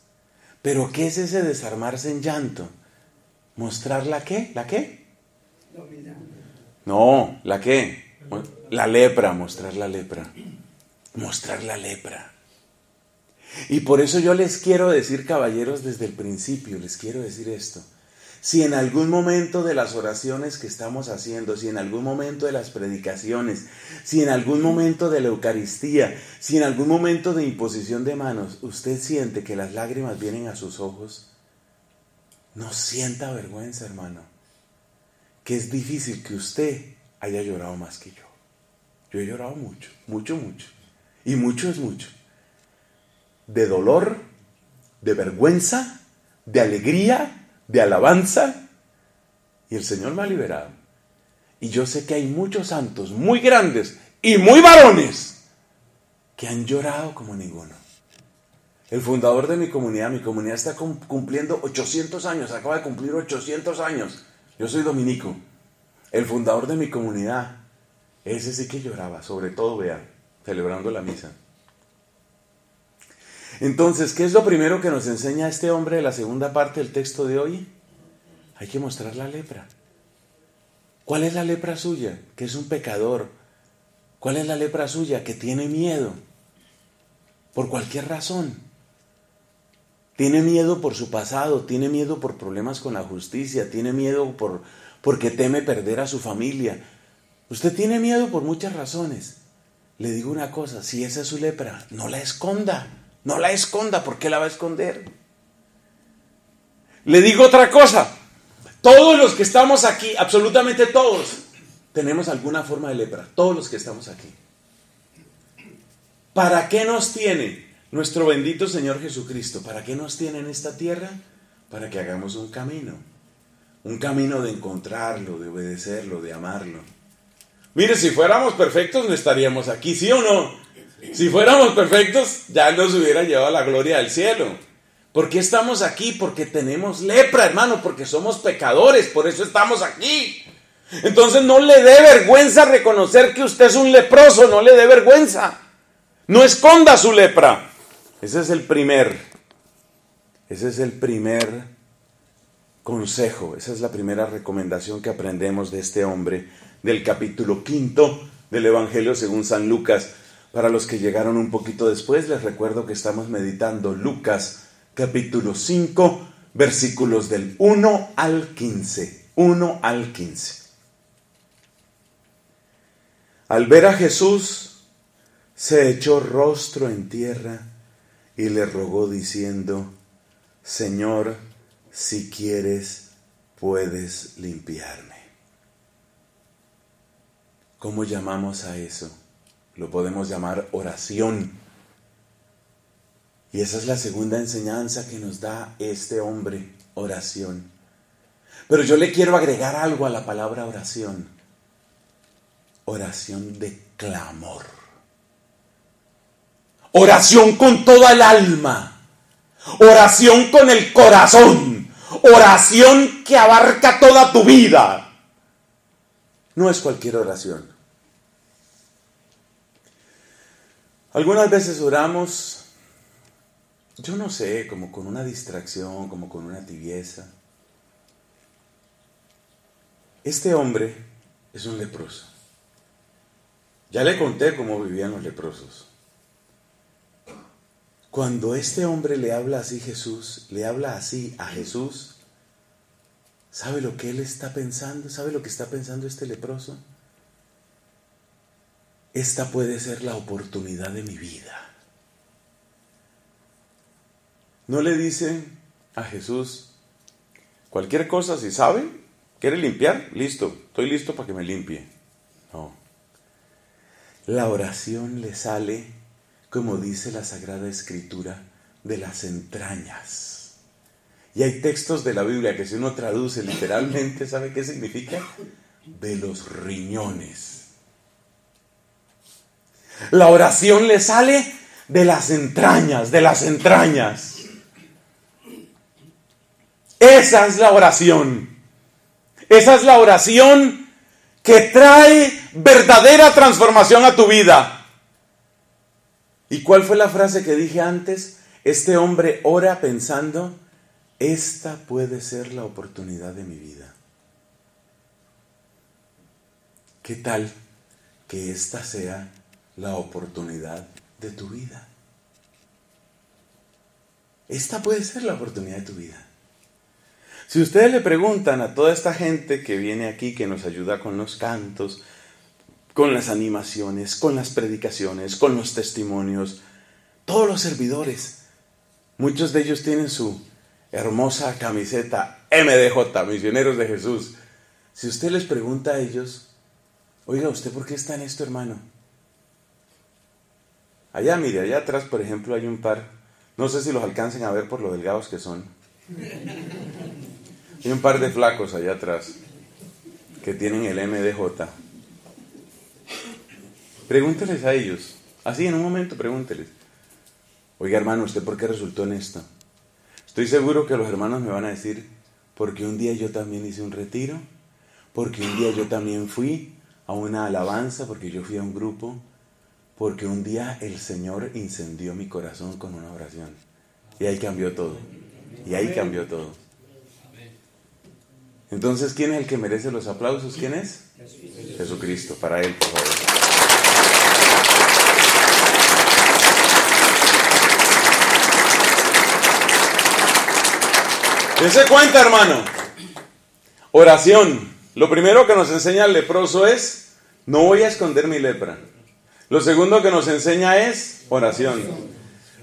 Speaker 1: Pero ¿qué es ese desarmarse en llanto? ¿Mostrar la qué? ¿La qué? No, ¿la qué? La lepra, mostrar la lepra. Mostrar la lepra. Y por eso yo les quiero decir, caballeros, desde el principio, les quiero decir esto. Si en algún momento de las oraciones que estamos haciendo, si en algún momento de las predicaciones, si en algún momento de la Eucaristía, si en algún momento de imposición de manos, usted siente que las lágrimas vienen a sus ojos, no sienta vergüenza, hermano, que es difícil que usted haya llorado más que yo. Yo he llorado mucho, mucho, mucho. Y mucho es mucho. De dolor, de vergüenza, de alegría, de alabanza, y el Señor me ha liberado. Y yo sé que hay muchos santos muy grandes y muy varones que han llorado como ninguno. El fundador de mi comunidad está cumpliendo 800 años, acaba de cumplir 800 años. Yo soy dominico. El fundador de mi comunidad, ese sí que lloraba, sobre todo, vean, celebrando la misa. Entonces, ¿qué es lo primero que nos enseña este hombre de la segunda parte del texto de hoy? Hay que mostrar la lepra. ¿Cuál es la lepra suya? Que es un pecador. ¿Cuál es la lepra suya? Que tiene miedo. Por cualquier razón. Tiene miedo por su pasado, tiene miedo por problemas con la justicia, tiene miedo porque teme perder a su familia. Usted tiene miedo por muchas razones. Le digo una cosa, si esa es su lepra, no la esconda. No la esconda, ¿por qué la va a esconder? Le digo otra cosa, todos los que estamos aquí, absolutamente todos, tenemos alguna forma de lepra, todos los que estamos aquí. ¿Para qué nos tiene nuestro bendito Señor Jesucristo? ¿Para qué nos tiene en esta tierra? Para que hagamos un camino de encontrarlo, de obedecerlo, de amarlo. Mire, si fuéramos perfectos no estaríamos aquí, ¿sí o no? Si fuéramos perfectos, ya nos hubiera llevado a la gloria del cielo. ¿Por qué estamos aquí? Porque tenemos lepra, hermano, porque somos pecadores, por eso estamos aquí. Entonces no le dé vergüenza reconocer que usted es un leproso, no le dé vergüenza. No esconda su lepra. Ese es el primer consejo, esa es la primera recomendación que aprendemos de este hombre del capítulo 5 del Evangelio según San Lucas. Para los que llegaron un poquito después, les recuerdo que estamos meditando Lucas capítulo 5, versículos del 1 al 15. 1 al 15. Al ver a Jesús, se echó rostro en tierra y le rogó diciendo: Señor, si quieres, puedes limpiarme. ¿Cómo llamamos a eso? Lo podemos llamar oración. Y esa es la segunda enseñanza que nos da este hombre, oración. Pero yo le quiero agregar algo a la palabra oración. Oración de clamor. Oración con toda el alma. Oración con el corazón. Oración que abarca toda tu vida. No es cualquier oración. Algunas veces oramos, yo no sé, como con una distracción, como con una tibieza. Este hombre es un leproso. Ya le conté cómo vivían los leprosos. Cuando este hombre le habla así le habla así a Jesús, ¿sabe lo que él está pensando? ¿Sabe lo que está pensando este leproso? Esta puede ser la oportunidad de mi vida. No le dicen a Jesús, cualquier cosa, si sabe, quiere limpiar, listo, estoy listo para que me limpie. No. La oración le sale, como dice la Sagrada Escritura, de las entrañas. Y hay textos de la Biblia que si uno traduce literalmente, ¿sabe qué significa? De los riñones. La oración le sale de las entrañas, de las entrañas. Esa es la oración. Esa es la oración que trae verdadera transformación a tu vida. ¿Y cuál fue la frase que dije antes? Este hombre ora pensando, esta puede ser la oportunidad de mi vida. ¿Qué tal que esta sea la oportunidad de tu vida? Esta puede ser la oportunidad de tu vida. Si ustedes le preguntan a toda esta gente que viene aquí, que nos ayuda con los cantos, con las animaciones, con las predicaciones, con los testimonios, todos los servidores, muchos de ellos tienen su hermosa camiseta MDJ, Misioneros de Jesús. Si usted les pregunta a ellos, oiga, ¿usted por qué está en esto, hermano? Allá, mire, allá atrás, por ejemplo, hay un par, no sé si los alcancen a ver por lo delgados que son. Hay un par de flacos allá atrás que tienen el MDJ. Pregúnteles a ellos, así en un momento pregúnteles. Oiga, hermano, ¿usted por qué resultó en esto? Estoy seguro que los hermanos me van a decir, porque un día yo también hice un retiro, porque un día yo también fui a una alabanza, porque yo fui a un grupo, porque un día el Señor incendió mi corazón con una oración. Y ahí cambió todo. Y ahí cambió todo. Entonces, ¿quién es el que merece los aplausos? ¿Quién es? Jesucristo. Para Él, por favor. Dense cuenta, hermano. Oración. Lo primero que nos enseña el leproso es, no voy a esconder mi lepra. Lo segundo que nos enseña es oración.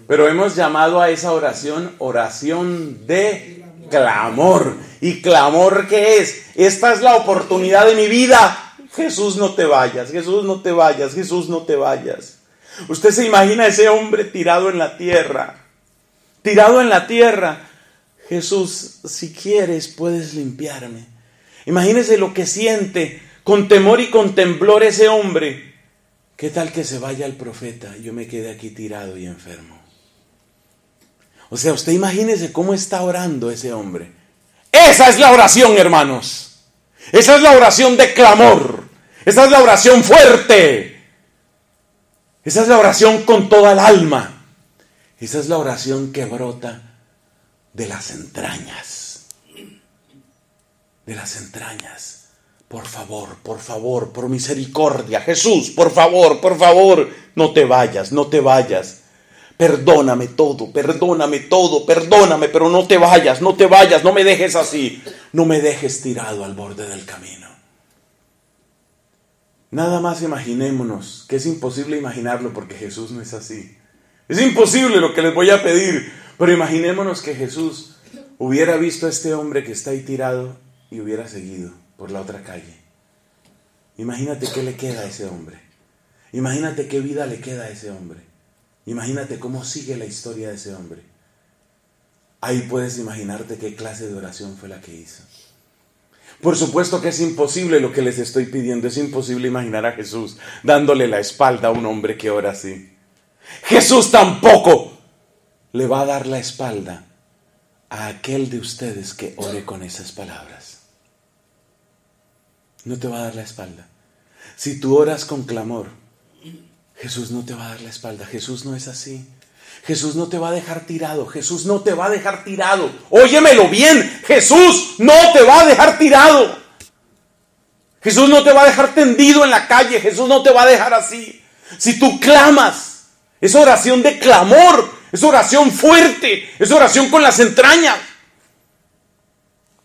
Speaker 1: Pero hemos llamado a esa oración, oración de clamor. ¿Y clamor qué es? Esta es la oportunidad de mi vida. Jesús, no te vayas. Jesús, no te vayas. Jesús, no te vayas. Usted se imagina a ese hombre tirado en la tierra. Tirado en la tierra. Jesús, si quieres, puedes limpiarme. Imagínese lo que siente con temor y con temblor ese hombre. ¿Qué tal que se vaya el profeta y yo me quede aquí tirado y enfermo? O sea, usted imagínese cómo está orando ese hombre. Esa es la oración, hermanos. Esa es la oración de clamor. Esa es la oración fuerte. Esa es la oración con toda el alma. Esa es la oración que brota de las entrañas. De las entrañas. Por favor, por misericordia. Jesús, por favor, no te vayas, no te vayas. Perdóname todo, perdóname, pero no te vayas, no me dejes así. No me dejes tirado al borde del camino. Nada más imaginémonos, que es imposible imaginarlo porque Jesús no es así. Es imposible lo que les voy a pedir, pero imaginémonos que Jesús hubiera visto a este hombre que está ahí tirado y hubiera seguido por la otra calle. Imagínate qué le queda a ese hombre. Imagínate qué vida le queda a ese hombre. Imagínate cómo sigue la historia de ese hombre. Ahí puedes imaginarte qué clase de oración fue la que hizo. Por supuesto que es imposible lo que les estoy pidiendo. Es imposible imaginar a Jesús dándole la espalda a un hombre que ora así. Jesús tampoco le va a dar la espalda a aquel de ustedes que ore con esas palabras. No te va a dar la espalda. Si tú oras con clamor, Jesús no te va a dar la espalda. Jesús no es así. Jesús no te va a dejar tirado. Jesús no te va a dejar tirado. Óyemelo bien. Jesús no te va a dejar tirado. Jesús no te va a dejar tendido en la calle. Jesús no te va a dejar así. Si tú clamas, es oración de clamor. Es oración fuerte. Es oración con las entrañas.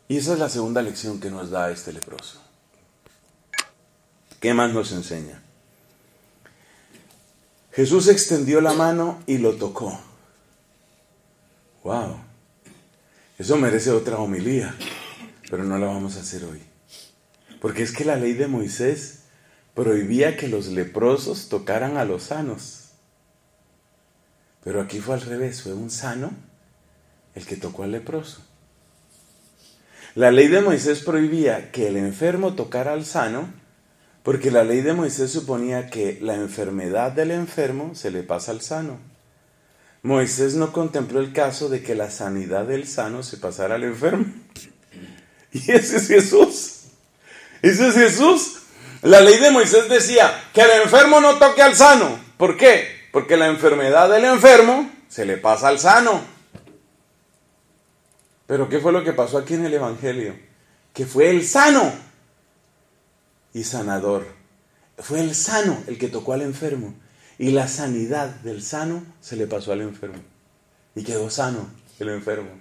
Speaker 1: Y esa es la segunda lección que nos da este leproso. ¿Qué más nos enseña? Jesús extendió la mano y lo tocó. ¡Wow! Eso merece otra homilía, pero no la vamos a hacer hoy. Porque es que la ley de Moisés prohibía que los leprosos tocaran a los sanos. Pero aquí fue al revés, fue un sano el que tocó al leproso. La ley de Moisés prohibía que el enfermo tocara al sano, porque la ley de Moisés suponía que la enfermedad del enfermo se le pasa al sano. Moisés no contempló el caso de que la sanidad del sano se pasara al enfermo. Y ese es Jesús. Ese es Jesús. La ley de Moisés decía que el enfermo no toque al sano. ¿Por qué? Porque la enfermedad del enfermo se le pasa al sano. Pero ¿qué fue lo que pasó aquí en el Evangelio? Que fue el sano y sanador. Fue el sano el que tocó al enfermo. Y la sanidad del sano se le pasó al enfermo. Y quedó sano el enfermo.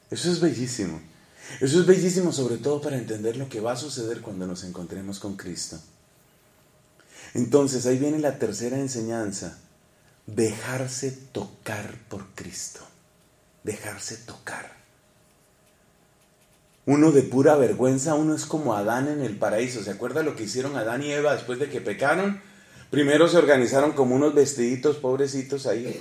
Speaker 1: Eso es bellísimo. Eso es bellísimo, sobre todo para entender lo que va a suceder cuando nos encontremos con Cristo. Entonces, ahí viene la tercera enseñanza: dejarse tocar por Cristo. Dejarse tocar. Uno de pura vergüenza, uno es como Adán en el paraíso. ¿Se acuerda lo que hicieron Adán y Eva después de que pecaron? Primero se organizaron como unos vestiditos pobrecitos ahí,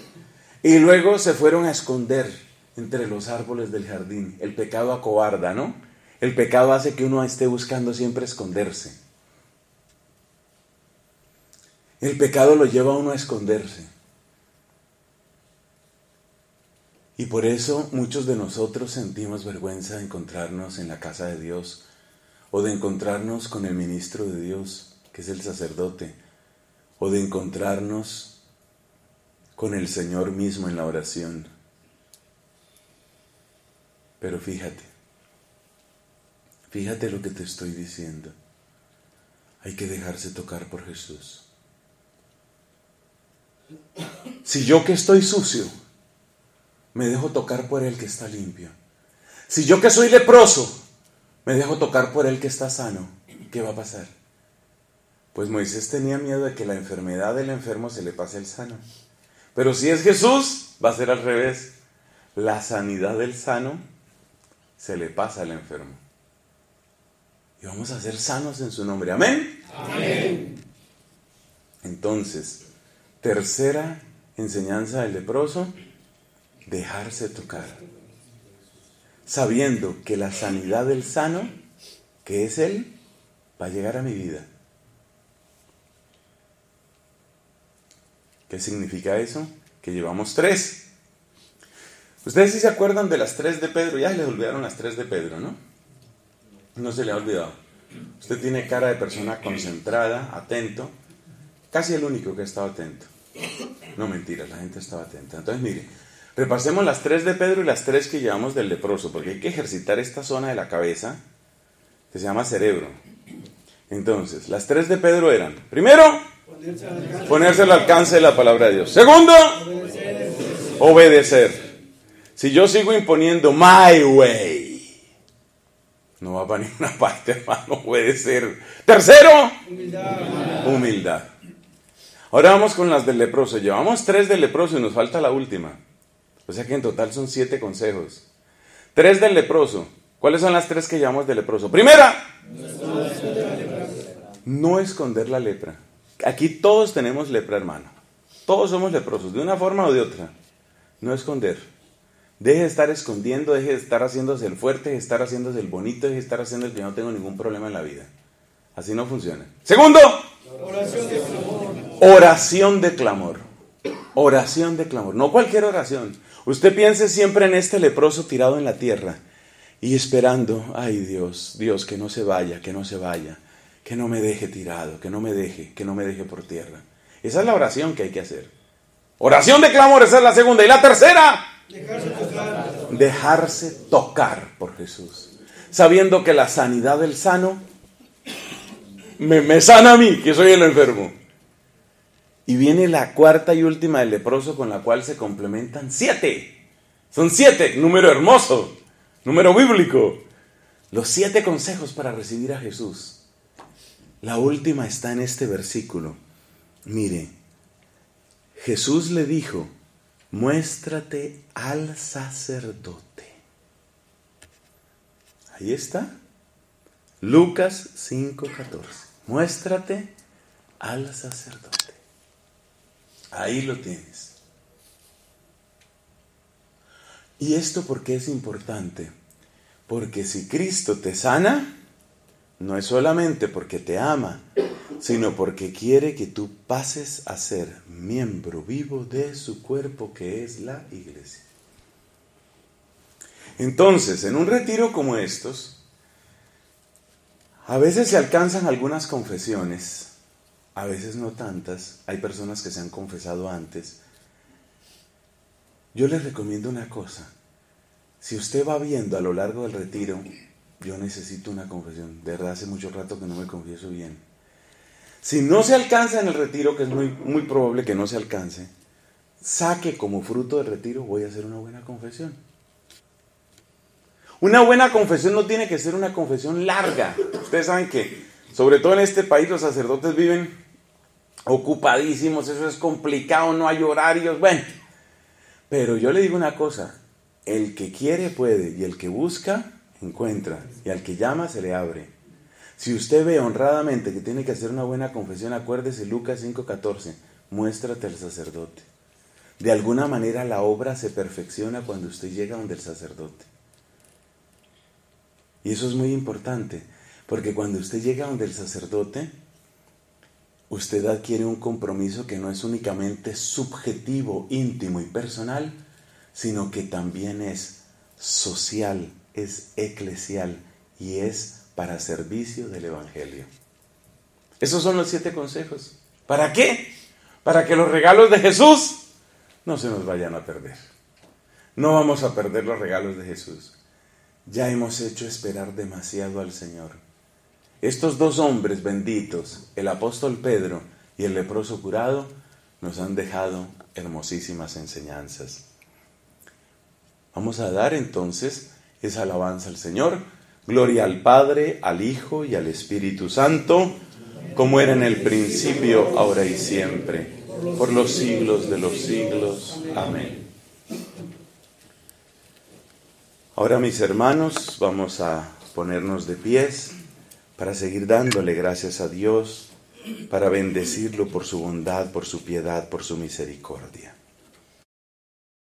Speaker 1: y luego se fueron a esconder entre los árboles del jardín. El pecado acobarda, ¿no? El pecado hace que uno esté buscando siempre esconderse. El pecado lo lleva a uno a esconderse. Y por eso muchos de nosotros sentimos vergüenza de encontrarnos en la casa de Dios, o de encontrarnos con el ministro de Dios, que es el sacerdote, o de encontrarnos con el Señor mismo en la oración. Pero fíjate lo que te estoy diciendo. Hay que dejarse tocar por Jesús. Si yo que estoy sucio, me dejo tocar por Él que está limpio. Si yo que soy leproso, me dejo tocar por Él que está sano, ¿qué va a pasar? Pues Moisés tenía miedo de que la enfermedad del enfermo se le pase al sano. Pero si es Jesús, va a ser al revés. La sanidad del sano se le pasa al enfermo. Y vamos a ser sanos en su nombre. ¿Amén? Amén. Entonces, tercera enseñanza del leproso: dejarse tocar. Sabiendo que la sanidad del sano, que es Él, va a llegar a mi vida. ¿Qué significa eso? Que llevamos 3. Ustedes sí se acuerdan de las 3 de Pedro. Ya les olvidaron las 3 de Pedro, ¿no? No se le ha olvidado. Usted tiene cara de persona concentrada, atento. Casi el único que ha estado atento. No, mentiras, la gente estaba atenta. Entonces, mire, repasemos las 3 de Pedro y las 3 que llevamos del leproso, porque hay que ejercitar esta zona de la cabeza que se llama cerebro. Entonces, las 3 de Pedro eran: primero, ponerse al alcance de la palabra de Dios. Segundo, obedecer. Si yo sigo imponiendo my way, no va para ninguna parte, hermano. Obedecer. Tercero, humildad. Ahora vamos con las del leproso. Llevamos 3 del leproso y nos falta la última. O sea que en total son 7 consejos. 3 del leproso. ¿Cuáles son las 3 que llevamos del leproso? Primera, no esconder la lepra. Aquí todos tenemos lepra, hermano. Todos somos leprosos, de una forma o de otra. No esconder. Deje de estar escondiendo, deje de estar haciéndose el fuerte, deje de estar haciéndose el bonito, deje de estar haciendo el que no tengo ningún problema en la vida. Así no funciona. Segundo, oración de clamor. Oración de clamor. Oración de clamor. No cualquier oración. Usted piense siempre en este leproso tirado en la tierra y esperando: ay Dios, Dios, que no se vaya, que no se vaya, que no me deje tirado, que no me deje por tierra. Esa es la oración que hay que hacer. Oración de clamor, esa es la segunda. Y la tercera, dejarse tocar por Jesús, sabiendo que la sanidad del sano me sana a mí, que soy el enfermo. Y viene la cuarta y última del leproso, con la cual se complementan 7. Son 7, número hermoso, número bíblico. Los 7 consejos para recibir a Jesús. La última está en este versículo. Mire, Jesús le dijo: muéstrate al sacerdote. Ahí está. Lucas 5:14. Muéstrate al sacerdote. Ahí lo tienes. ¿Y esto por qué es importante? Porque si Cristo te sana, no es solamente porque te ama, sino porque quiere que tú pases a ser miembro vivo de su cuerpo, que es la iglesia. Entonces, en un retiro como estos, a veces se alcanzan algunas confesiones, a veces no tantas. Hay personas que se han confesado antes. Yo les recomiendo una cosa: si usted va viendo a lo largo del retiro, yo necesito una confesión, de verdad hace mucho rato que no me confieso bien. Si no se alcanza en el retiro, que es muy probable que no se alcance, saque como fruto del retiro: voy a hacer una buena confesión. Una buena confesión no tiene que ser una confesión larga. Ustedes saben que, sobre todo en este país, los sacerdotes viven ocupadísimos, eso es complicado, no hay horarios, bueno. Pero yo le digo una cosa, el que quiere puede, y el que busca, encuentra, y al que llama se le abre. Si usted ve honradamente que tiene que hacer una buena confesión, acuérdese Lucas 5:14, muéstrate al sacerdote. De alguna manera la obra se perfecciona cuando usted llega donde el sacerdote. Y eso es muy importante, porque cuando usted llega donde el sacerdote, usted adquiere un compromiso que no es únicamente subjetivo, íntimo y personal, sino que también es social, es eclesial y es para servicio del Evangelio. Esos son los 7 consejos. ¿Para qué? Para que los regalos de Jesús no se nos vayan a perder. No vamos a perder los regalos de Jesús. Ya hemos hecho esperar demasiado al Señor. Estos 2 hombres benditos, el apóstol Pedro y el leproso curado, nos han dejado hermosísimas enseñanzas. Vamos a dar entonces esa alabanza al Señor. Gloria al Padre, al Hijo y al Espíritu Santo, como era en el principio, ahora y siempre, por los siglos de los siglos. Amén. Ahora, mis hermanos, vamos a ponernos de pies para seguir dándole gracias a Dios, para bendecirlo por su bondad, por su piedad, por su misericordia.